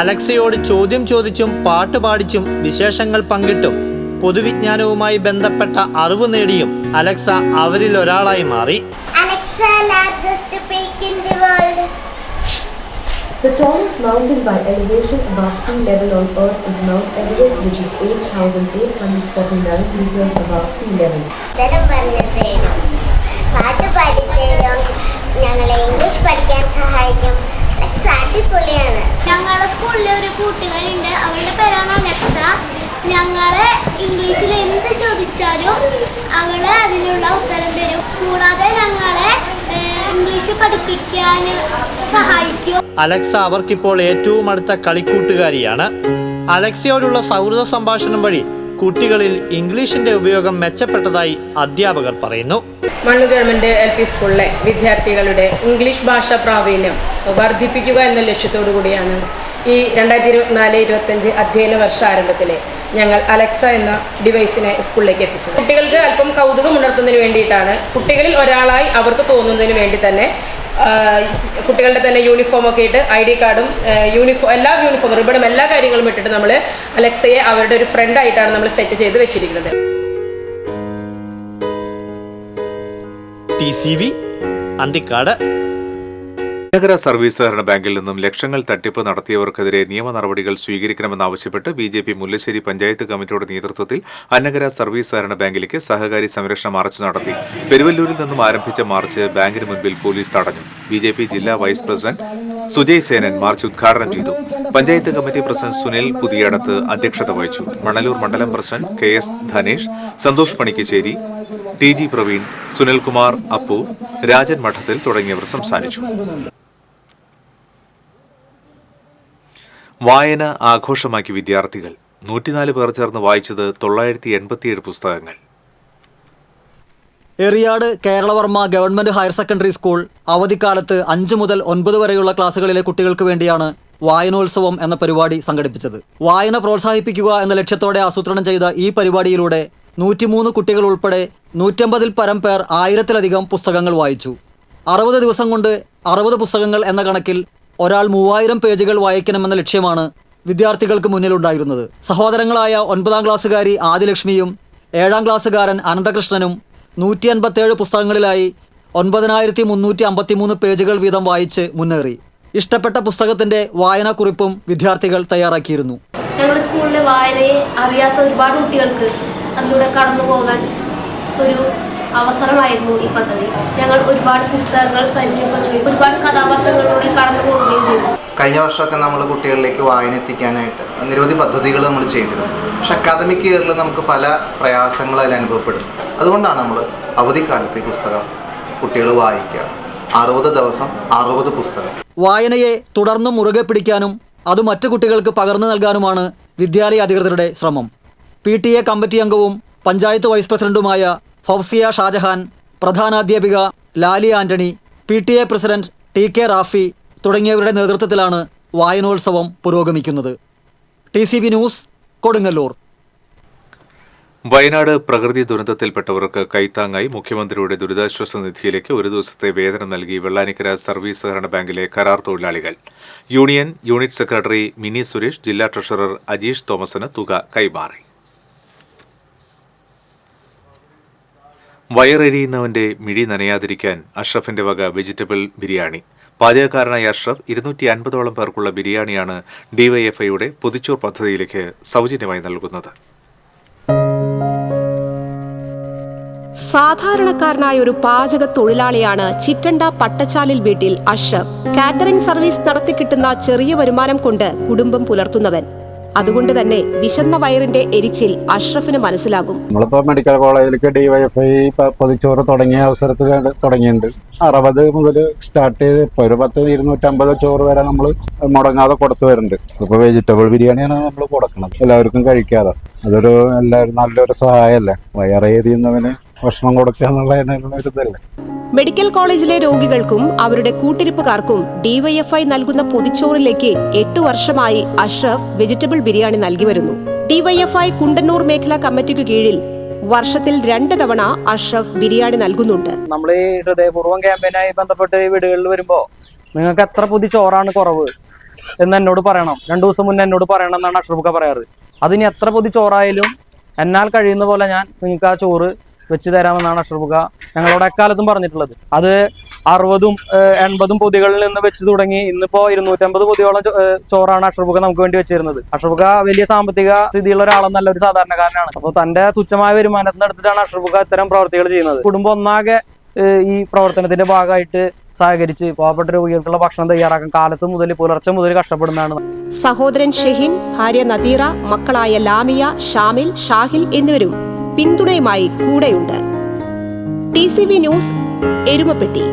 അലക്സയോട് ചോദ്യം ചോദിച്ചും പാട്ടുപാടിച്ചും വിശേഷങ്ങൾ പങ്കിട്ടും പൊതുവിജ്ഞാനവുമായി ബന്ധപ്പെട്ട അറിവ് നേടിയും അലക്സ അവരിൽ ഒരാളായി മാറി. The tallest mountain by elevation above sea level on Earth is Mount Everest, which is 8,849 meters above sea level. ഞങ്ങളെ ഇംഗ്ലീഷ് പഠിക്കാൻ സഹായിക്കും. അടിപൊളിയാണ്. ഞങ്ങളുടെ സ്കൂളിലെ ഒരു കൂട്ടുകാരുണ്ട്, അവളുടെ പേരാണ് അലക്സ. ഞങ്ങളെ ഇംഗ്ലീഷിൽ എന്ത് ചോദിച്ചാലും അവള് അതിനുള്ള ഉത്തരം തരും. കൂടാതെ ഞങ്ങളെ ഇംഗ്ലീഷ് പഠിപ്പിക്കാൻ സഹായിക്കും. അലക്സ അവർക്കിപ്പോൾ ഏറ്റവും അടുത്ത കളിക്കൂട്ടുകാരിയാണ്. അലക്സയോടുള്ള സൗഹൃദ സംഭാഷണം വഴി കുട്ടികളിൽ ഇംഗ്ലീഷിന്റെ ഉപയോഗം മെച്ചപ്പെട്ടതായി അധ്യാപകർ പറയുന്നു. മണലൂർ ഗവൺമെന്റ് LP സ്കൂളിലെ വിദ്യാർത്ഥികളുടെ ഇംഗ്ലീഷ് ഭാഷാ പ്രാവീണ്യം വർദ്ധിപ്പിക്കുക എന്ന ലക്ഷ്യത്തോടു കൂടിയാണ് ഈ 2024-25 അധ്യയന വർഷ ആരംഭത്തിലെ ഞങ്ങൾ അലക്സ എന്ന ഡിവൈസിനെ സ്കൂളിലേക്ക് എത്തിച്ചത്. കുട്ടികൾക്ക് അല്പം കൗതുകം ഉണർത്തുന്നതിന് വേണ്ടിയിട്ടാണ്. കുട്ടികളിൽ ഒരാളായി അവർക്ക് തോന്നുന്നതിന് വേണ്ടി തന്നെ കുട്ടികളുടെ തന്നെ യൂണിഫോമൊക്കെ ഇട്ട് ID കാർഡും എല്ലാ യൂണിഫോം റിബണും എല്ലാ കാര്യങ്ങളും ഇട്ടിട്ട് നമ്മൾ അലക്സയെ അവരുടെ ഒരു ഫ്രണ്ടായിട്ടാണ് നമ്മൾ സെറ്റ് ചെയ്ത് വെച്ചിരിക്കുന്നത്. TCV അന്തിക്കാട്. നഗര സർവീസ് സഹകരണ ബാങ്കിൽ നിന്നും ലക്ഷങ്ങൾ തട്ടിപ്പ് നടത്തിയവർക്കെതിരെ നിയമ നടപടികൾ സ്വീകരിക്കണമെന്നാവശ്യപ്പെട്ട് BJP മുല്ലശ്ശേരി പഞ്ചായത്ത് കമ്മിറ്റിയുടെ നേതൃത്വത്തിൽ അന്നഗര സർവീസ് സഹകരണ ബാങ്കിലേക്ക് സഹകാരി സംരക്ഷണ മാർച്ച് നടത്തി. പെരുവല്ലൂരിൽ നിന്നും ആരംഭിച്ച മാർച്ച് ബാങ്കിന് മുൻപിൽ പോലീസ് തടഞ്ഞു. BJP ജില്ലാ vice president Sujay Senan march ഉദ്ഘാടനം ചെയ്തു. പഞ്ചായത്ത് കമ്മിറ്റി പ്രസിഡന്റ് സുനിൽ പുതിയടത്ത് അധ്യക്ഷത വഹിച്ചു. മണലൂർ മണ്ഡലം president KS Dhanesh, Santhosh Panikkassery, TG Praveen, Sunilkumar Appu, Rajan Madathil തുടങ്ങിയവർ സംസാരിച്ചു. വായന ആഘോഷമാക്കി വിദ്യാർത്ഥികൾ. 104 പേർ ചേർന്ന് വായിച്ചത് 987 പുസ്തകങ്ങൾ. Eriyad Keralavarma government higher secondary school അവധിക്കാലത്ത് 5 മുതൽ 9 വരെയുള്ള ക്ലാസുകളിലെ കുട്ടികൾക്ക് വേണ്ടിയാണ് വായനോത്സവം എന്ന പരിപാടി സംഘടിപ്പിച്ചത്. വായന പ്രോത്സാഹിപ്പിക്കുക എന്ന ലക്ഷ്യത്തോടെ ആസൂത്രണം ചെയ്ത ഈ പരിപാടിയിലൂടെ 103 കുട്ടികൾ ഉൾപ്പെടെ 150-ൽ പരം പേർ 1000-ലധികം പുസ്തകങ്ങൾ വായിച്ചു. 60 ദിവസം കൊണ്ട് 60 പുസ്തകങ്ങൾ എന്ന കണക്കിൽ ഒരാൾ 3000 പേജുകൾ വായിക്കണമെന്ന ലക്ഷ്യമാണ് വിദ്യാർത്ഥികൾക്ക് മുന്നിലുണ്ടായിരുന്നത്. സഹോദരങ്ങളായ 9ാം ക്ലാസ്സുകാരി ആദിലക്ഷ്മിയും 7ാം ക്ലാസ്സുകാരൻ അനന്തകൃഷ്ണനും 157 പുസ്തകങ്ങളിലായി 9353 പേജുകൾ വീതം വായിച്ച് മുന്നേറി. ഇഷ്ടപ്പെട്ട പുസ്തകത്തിന്റെ വായനാക്കുറിപ്പും വിദ്യാർത്ഥികൾ തയ്യാറാക്കിയിരുന്നു. ഞങ്ങളുടെ സ്കൂളിലെ വായനയെ അറിയാത്ത ഒരുപാട് കുട്ടികൾക്ക് അതിലൂടെ കടന്നു പോകാൻ ഒരു അവസരമായിരുന്നു ഈ പദ്ധതി. ഞങ്ങൾ ഒരുപാട് പുസ്തകങ്ങൾ പരിചയപ്പെടുകയും ഒരുപാട് കഥാപാത്രങ്ങളിലൂടെ കടന്നു പോവുകയും ചെയ്തു. കഴിഞ്ഞ വർഷമൊക്കെ നമ്മൾ കുട്ടികളിലേക്ക് വായന എത്തിക്കാനായിട്ട് നിരവധി പദ്ധതികൾ നമ്മൾ ചെയ്തിരുന്നു. പക്ഷെ അക്കാദമിക് ഇയറിൽ നമുക്ക് പല പ്രയാസങ്ങൾ അതിൽ അനുഭവപ്പെടുന്നു. അതുകൊണ്ടാണ് നമ്മൾ അവധിക്കാലത്ത് ഈ പുസ്തകം കുട്ടികൾ വായിക്കുക. 60 ദിവസം 60 പുസ്തകം. വായനയെ തുടർന്നും മുറുകെ പിടിക്കാനും അത് മറ്റു കുട്ടികൾക്ക് പകർന്നു നൽകാനുമാണ് വിദ്യാലയ അധികൃതരുടെ ശ്രമം. PTA കമ്മിറ്റി അംഗവും പഞ്ചായത്ത് വൈസ് പ്രസിഡന്റുമായ ഫൗസിയ ഷാജഹാൻ, പ്രധാനാധ്യാപിക Lali Antony, PTA president TK Rafi തുടങ്ങിയവരുടെ നേതൃത്വത്തിലാണ് വായനോത്സവം പുരോഗമിക്കുന്നത്. TCV news, Kodungallur. വയനാട് പ്രകൃതി ദുരന്തത്തിൽപ്പെട്ടവർക്ക് കൈത്താങ്ങായി മുഖ്യമന്ത്രിയുടെ ദുരിതാശ്വാസ നിധിയിലേക്ക് ഒരു ദിവസത്തെ വേതനം നൽകി വെള്ളാനിക്കര സർവീസ് സഹകരണ ബാങ്കിലെ കരാർ തൊഴിലാളികൾ. Union unit secretary mini Suresh ജില്ലാ ട്രഷറർ അജീഷ് തോമസിന് തുക കൈമാറി. വയറെരിയുന്നവന്റെ മിഴി നനയാതിരിക്കാൻ അഷ്റഫിന്റെ വക വെജിറ്റബിൾ ബിരിയാണി. പാചകക്കാരനായ അഷ്റഫ് 250ഓളം പേർക്കുള്ള ബിരിയാണിയാണ് ഡിവൈഎഫ്ഐയുടെ പൊതിച്ചോർ പദ്ധതിയിലേക്ക് സൗജന്യമായി നൽകുന്നത്. സാധാരണക്കാരനായ ഒരു പാചക തൊഴിലാളിയാണ് ചിറ്റണ്ട പട്ടച്ചാലിൽ വീട്ടിൽ അഷ്റഫ്. കാറ്ററിംഗ് സർവീസ് നടത്തിക്കിട്ടുന്ന ചെറിയ വരുമാനം കൊണ്ട് കുടുംബം പുലർത്തുന്നവൻ. അതുകൊണ്ട് തന്നെ വിശന്ന വയറിന്റെ എരിച്ചിൽ അഷ്റഫിന് മനസ്സിലാകും. നമ്മളിപ്പോ മെഡിക്കൽ കോളേജിലേക്ക് ഡിവൈഎഫ്ഐ പൊതിച്ചോറ് തുടങ്ങിയ അവസരത്തിൽ തുടങ്ങിയിട്ടുണ്ട്. 60 മുതൽ സ്റ്റാർട്ട് ചെയ്ത് ഇപ്പോൾ ഒരു 250 ചോറ് വരെ നമ്മൾ മുടങ്ങാതെ കൊടുത്തു വരുന്നുണ്ട്. ഇപ്പൊ വെജിറ്റബിൾ ബിരിയാണിയാണ് നമ്മൾ കൊടുക്കുന്നത്, എല്ലാവർക്കും കഴിക്കാതെ. അതൊരു എല്ലാവരും നല്ലൊരു സഹായമല്ലേ. വയറേറിയുന്നവന് ഭക്ഷണം കൊടുക്കുക എന്നുള്ളതിനുള്ള ഒരു ഇതല്ലേ. മെഡിക്കൽ കോളേജിലെ രോഗികൾക്കും അവരുടെ കൂട്ടിരിപ്പുകാർക്കും ഡിവൈഎഫ്ഐ നൽകുന്ന പൊതിച്ചോറിലേക്ക് 8 വർഷമായി അഷ്റഫ് വെജിറ്റബിൾ ബിരിയാണി നൽകി വരുന്നു. ഡിവൈഎഫ്ഐ കുണ്ടന്നൂർ മേഖലാ കമ്മിറ്റിക്ക് കീഴിൽ വർഷത്തിൽ 2 തവണ അഷ്റഫ് ബിരിയാണി നൽകുന്നുണ്ട്. നമ്മൾ ഈ ഹൃദയപൂർവ്വം ക്യാമ്പയിനായി ബന്ധപ്പെട്ട് വീടുകളിൽ വരുമ്പോൾ നിങ്ങൾക്ക് എത്ര പൊതിച്ചോറാണ് കുറവ് എന്ന് എന്നോട് പറയണം. 2 ദിവസം മുന്നേ എന്നോട് പറയണം എന്നാണ് അഷ്റഫൊക്കെ പറയാറ്. അതിന് എത്ര പൊതിച്ചോറായാലും എന്നാൽ കഴിയുന്ന പോലെ ഞാൻ നിങ്ങൾക്ക് ആ ചോറ് വെച്ച് തരാമെന്നാണ് അഷ്റഫുക ഞങ്ങളോട് എക്കാലത്തും പറഞ്ഞിട്ടുള്ളത്. അത് 60ഉം 80ഉം പൊതികളിൽ നിന്ന് വെച്ച് തുടങ്ങി ഇന്നിപ്പോ 250 പൊതിയോളം ചോറാണ് അഷ്റഫുക നമുക്ക് വേണ്ടി വെച്ചിരുന്നത്. അഷ്റഫുക വലിയ സാമ്പത്തിക സ്ഥിതിയുള്ള ഒരാളെന്നല്ല, ഒരു സാധാരണക്കാരനാണ്. അപ്പോൾ തന്റെ തുച്ഛമായ വരുമാനത്തിൽ എടുത്തിട്ടാണ് അഷ്റഫുക ഇത്തരം പ്രവർത്തികൾ ചെയ്യുന്നത്. കുടുംബം ഒന്നാകെ ഈ പ്രവർത്തനത്തിന്റെ ഭാഗമായിട്ട് സഹകരിച്ച് പാവപ്പെട്ട രോഗികൾക്കുള്ള ഭക്ഷണം തയ്യാറാക്കാൻ കാലത്ത് മുതൽ പുലർച്ചെ മുതൽ കഷ്ടപ്പെടുന്നതാണ്. സഹോദരൻ ഷെഹിൻ, ഭാര്യ നദീറ, മക്കളായ ലാമിയ, ഷാമിൽ, ഷാഹിൽ എന്നിവരും പിന്തുണയുമായി കൂടെയുണ്ട്. TCV news, Erumapetty.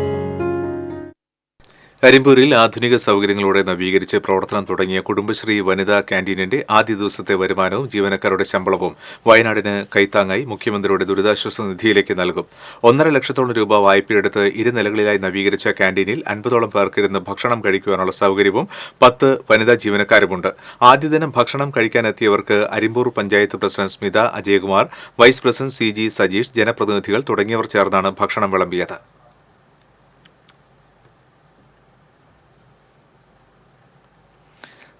അരിമ്പൂരിൽ ആധുനിക സൗകര്യങ്ങളോടെ നവീകരിച്ച് പ്രവർത്തനം തുടങ്ങിയ കുടുംബശ്രീ വനിതാ ക്യാന്റീനിന്റെ ആദ്യ ദിവസത്തെ വരുമാനവും ജീവനക്കാരുടെ ശമ്പളവും വയനാടിന് കൈത്താങ്ങായി മുഖ്യമന്ത്രിയുടെ ദുരിതാശ്വാസ നിധിയിലേക്ക് നൽകും. 1.5 ലക്ഷത്തോളം രൂപ വായ്പയെടുത്ത് 2 നിലകളിലായി നവീകരിച്ച ക്യാന്റീനിൽ 50ഓളം പേർക്ക് ഇരുന്ന് ഭക്ഷണം കഴിക്കുവാനുള്ള സൗകര്യവും 10 വനിതാ ജീവനക്കാരുമുണ്ട്. ആദ്യ ദിനം ഭക്ഷണം കഴിക്കാനെത്തിയവർക്ക് Arimbur panchayat president Smitha Ajayakumar, vice president CG Sajeesh, ജനപ്രതിനിധികൾ തുടങ്ങിയവർ ചേർന്നാണ് ഭക്ഷണം വിളമ്പിയത്.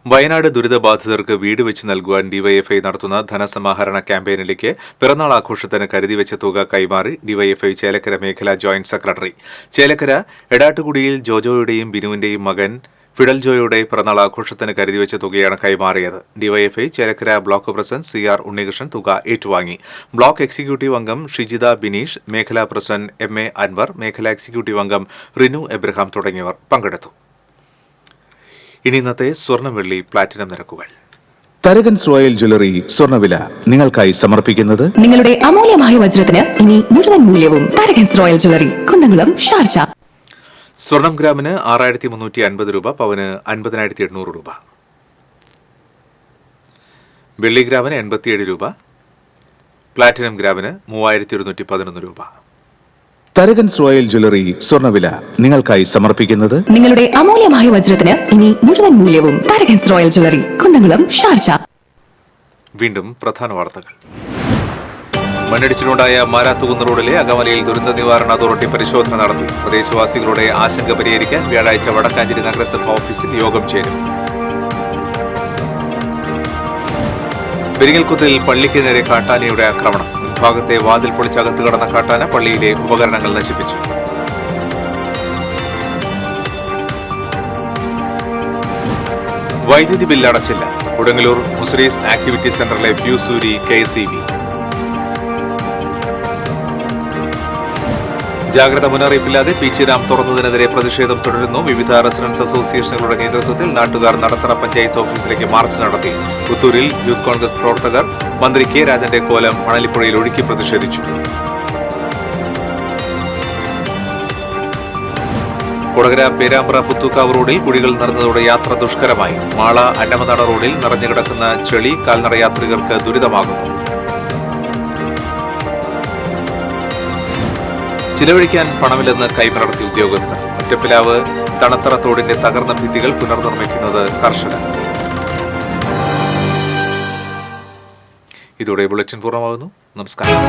വയനാട് ദുരിതബാധിതർക്ക് വീട് വെച്ച് നൽകുവാൻ ഡിവൈഎഫ്ഐ നടത്തുന്ന ധനസമാഹരണ ക്യാമ്പയിനിലേക്ക് പിറന്നാൾ ആഘോഷത്തിന് കരുതിവെച്ച തുക കൈമാറി ഡിവൈഎഫ്ഐ ചേലക്കര മേഖലാ ജോയിന്റ് സെക്രട്ടറി. ചേലക്കര എടാട്ടുകുടിയിൽ ജോജോയുടെയും ബിനുവിന്റെയും മകൻ ഫിഡൽ ജോയുടെ പിറന്നാൾ ആഘോഷത്തിന് കരുതിവെച്ച തുകയാണ് കൈമാറിയത്. DYFI Chelakkara block president CR Unnikrishnan തുക ഏറ്റുവാങ്ങി. ബ്ലോക്ക് എക്സിക്യൂട്ടീവ് അംഗം ഷിജിത ബിനീഷ്, മേഖലാ പ്രസിഡന്റ് MA അൻവർ, മേഖലാ എക്സിക്യൂട്ടീവ് അംഗം റിനു എബ്രഹാം തുടങ്ങിയവർ പങ്കെടുത്തു. ഇനി ഇന്നത്തെ സ്വർണ്ണ, വെള്ളി, പ്ലാറ്റിനം നിരക്കുകൾ. തരകൻസ് റോയൽ ജ്വല്ലറി സ്വർണ്ണവില നിങ്ങൾക്കായി സമർപ്പിക്കുന്നത് നിങ്ങളുടെ അമൂല്യമായ വജ്രത്തിന് ഇനി മുഴുവൻ മൂല്യവും Tharakans royal jewellery, Kunnamkulam, Sharjah. സ്വർണം ഗ്രാമിന് 6350 രൂപ, പവന് 50800 രൂപ. വെള്ളി ഗ്രാമിന് 87 രൂപ, പ്ലാറ്റിനം ഗ്രാമിന് 3111 രൂപ. തരകൻസ് റോയൽ ജ്വല്ലറി സ്വർണ്ണവില നിങ്ങൾക്കായി സമർപ്പിക്കുന്നത് നിങ്ങളുടെ അമൂല്യമായ വജ്രത്തിന് ഇനി മുഴുവൻ മൂല്യവും Tharakans royal jewellery, Kunnamkulam, Sharjah. വീണ്ടും പ്രധാന വാർത്തകൾ. മണ്ണിടിച്ചിലുണ്ടായ മാരാത്തുകുന്ന് റോഡിലെ അകമലയിൽ ദുരന്ത നിവാരണ അതോറിറ്റി പരിശോധന നടത്തി. പ്രദേശവാസികളുടെ ആശങ്ക പരിഹരിക്കാൻ വ്യാഴാഴ്ച വടക്കാഞ്ചേരി നഗരസഭ ഓഫീസിൽ യോഗം ചേരും. പെരിങ്ങൽകുത്തിൽ പള്ളിക്ക് നേരെ കാട്ടാനയുടെ ആക്രമണം. ഭാഗത്തെ വാതിൽ പൊളിച്ചകത്ത് കടന്ന കാട്ടാന പള്ളിയിലെ ഉപകരണങ്ങൾ നശിപ്പിച്ചു. വൈദ്യുതി ബില്ല് അടച്ചില്ല. കൊടുങ്ങല്ലൂർ മുസ്രീസ് ആക്ടിവിറ്റി സെന്ററിലെ ഫ്യൂസൂരി KCB. ജാഗ്രത മുന്നറിയിപ്പില്ലാതെ PC ഡാം തുറന്നതിനെതിരെ പ്രതിഷേധം തുടരുന്നു. വിവിധ റെസിഡൻസ് അസോസിയേഷനുകളുടെ നേതൃത്വത്തിൽ നാട്ടുകാർ നടത്തറ പഞ്ചായത്ത് ഓഫീസിലേക്ക് മാർച്ച് നടത്തി. പുത്തൂരിൽ യൂത്ത് കോൺഗ്രസ് പ്രവർത്തകർ മന്ത്രി K രാജന്റെ കോലം മണലിപ്പുഴയിൽ ഒഴുക്കി പ്രതിഷേധിച്ചു. കൊടകര പേരാമ്പ്ര പുത്തൂക്കാവ് റോഡിൽ കുഴികൾ നിറഞ്ഞതോടെ യാത്ര ദുഷ്കരമായി. മാള അന്നമനട റോഡിൽ നിറഞ്ഞുകിടക്കുന്ന ചെളി കാൽനട യാത്രികർക്ക് ദുരിതമാകുന്നു. ചിലവഴിക്കാൻ പണമില്ലെന്ന് കൈമലർത്തി ഉദ്യോഗസ്ഥർ. ഒറ്റപ്പിലാവ് തണത്തറ തോടിന്റെ തകർന്ന ഭിത്തികൾ പുനർനിർമ്മിക്കുന്നത് കർഷകർ. ഇതോടെ ബുള്ളറ്റിൻ പൂർണ്ണമാകുന്നു. നമസ്കാരം.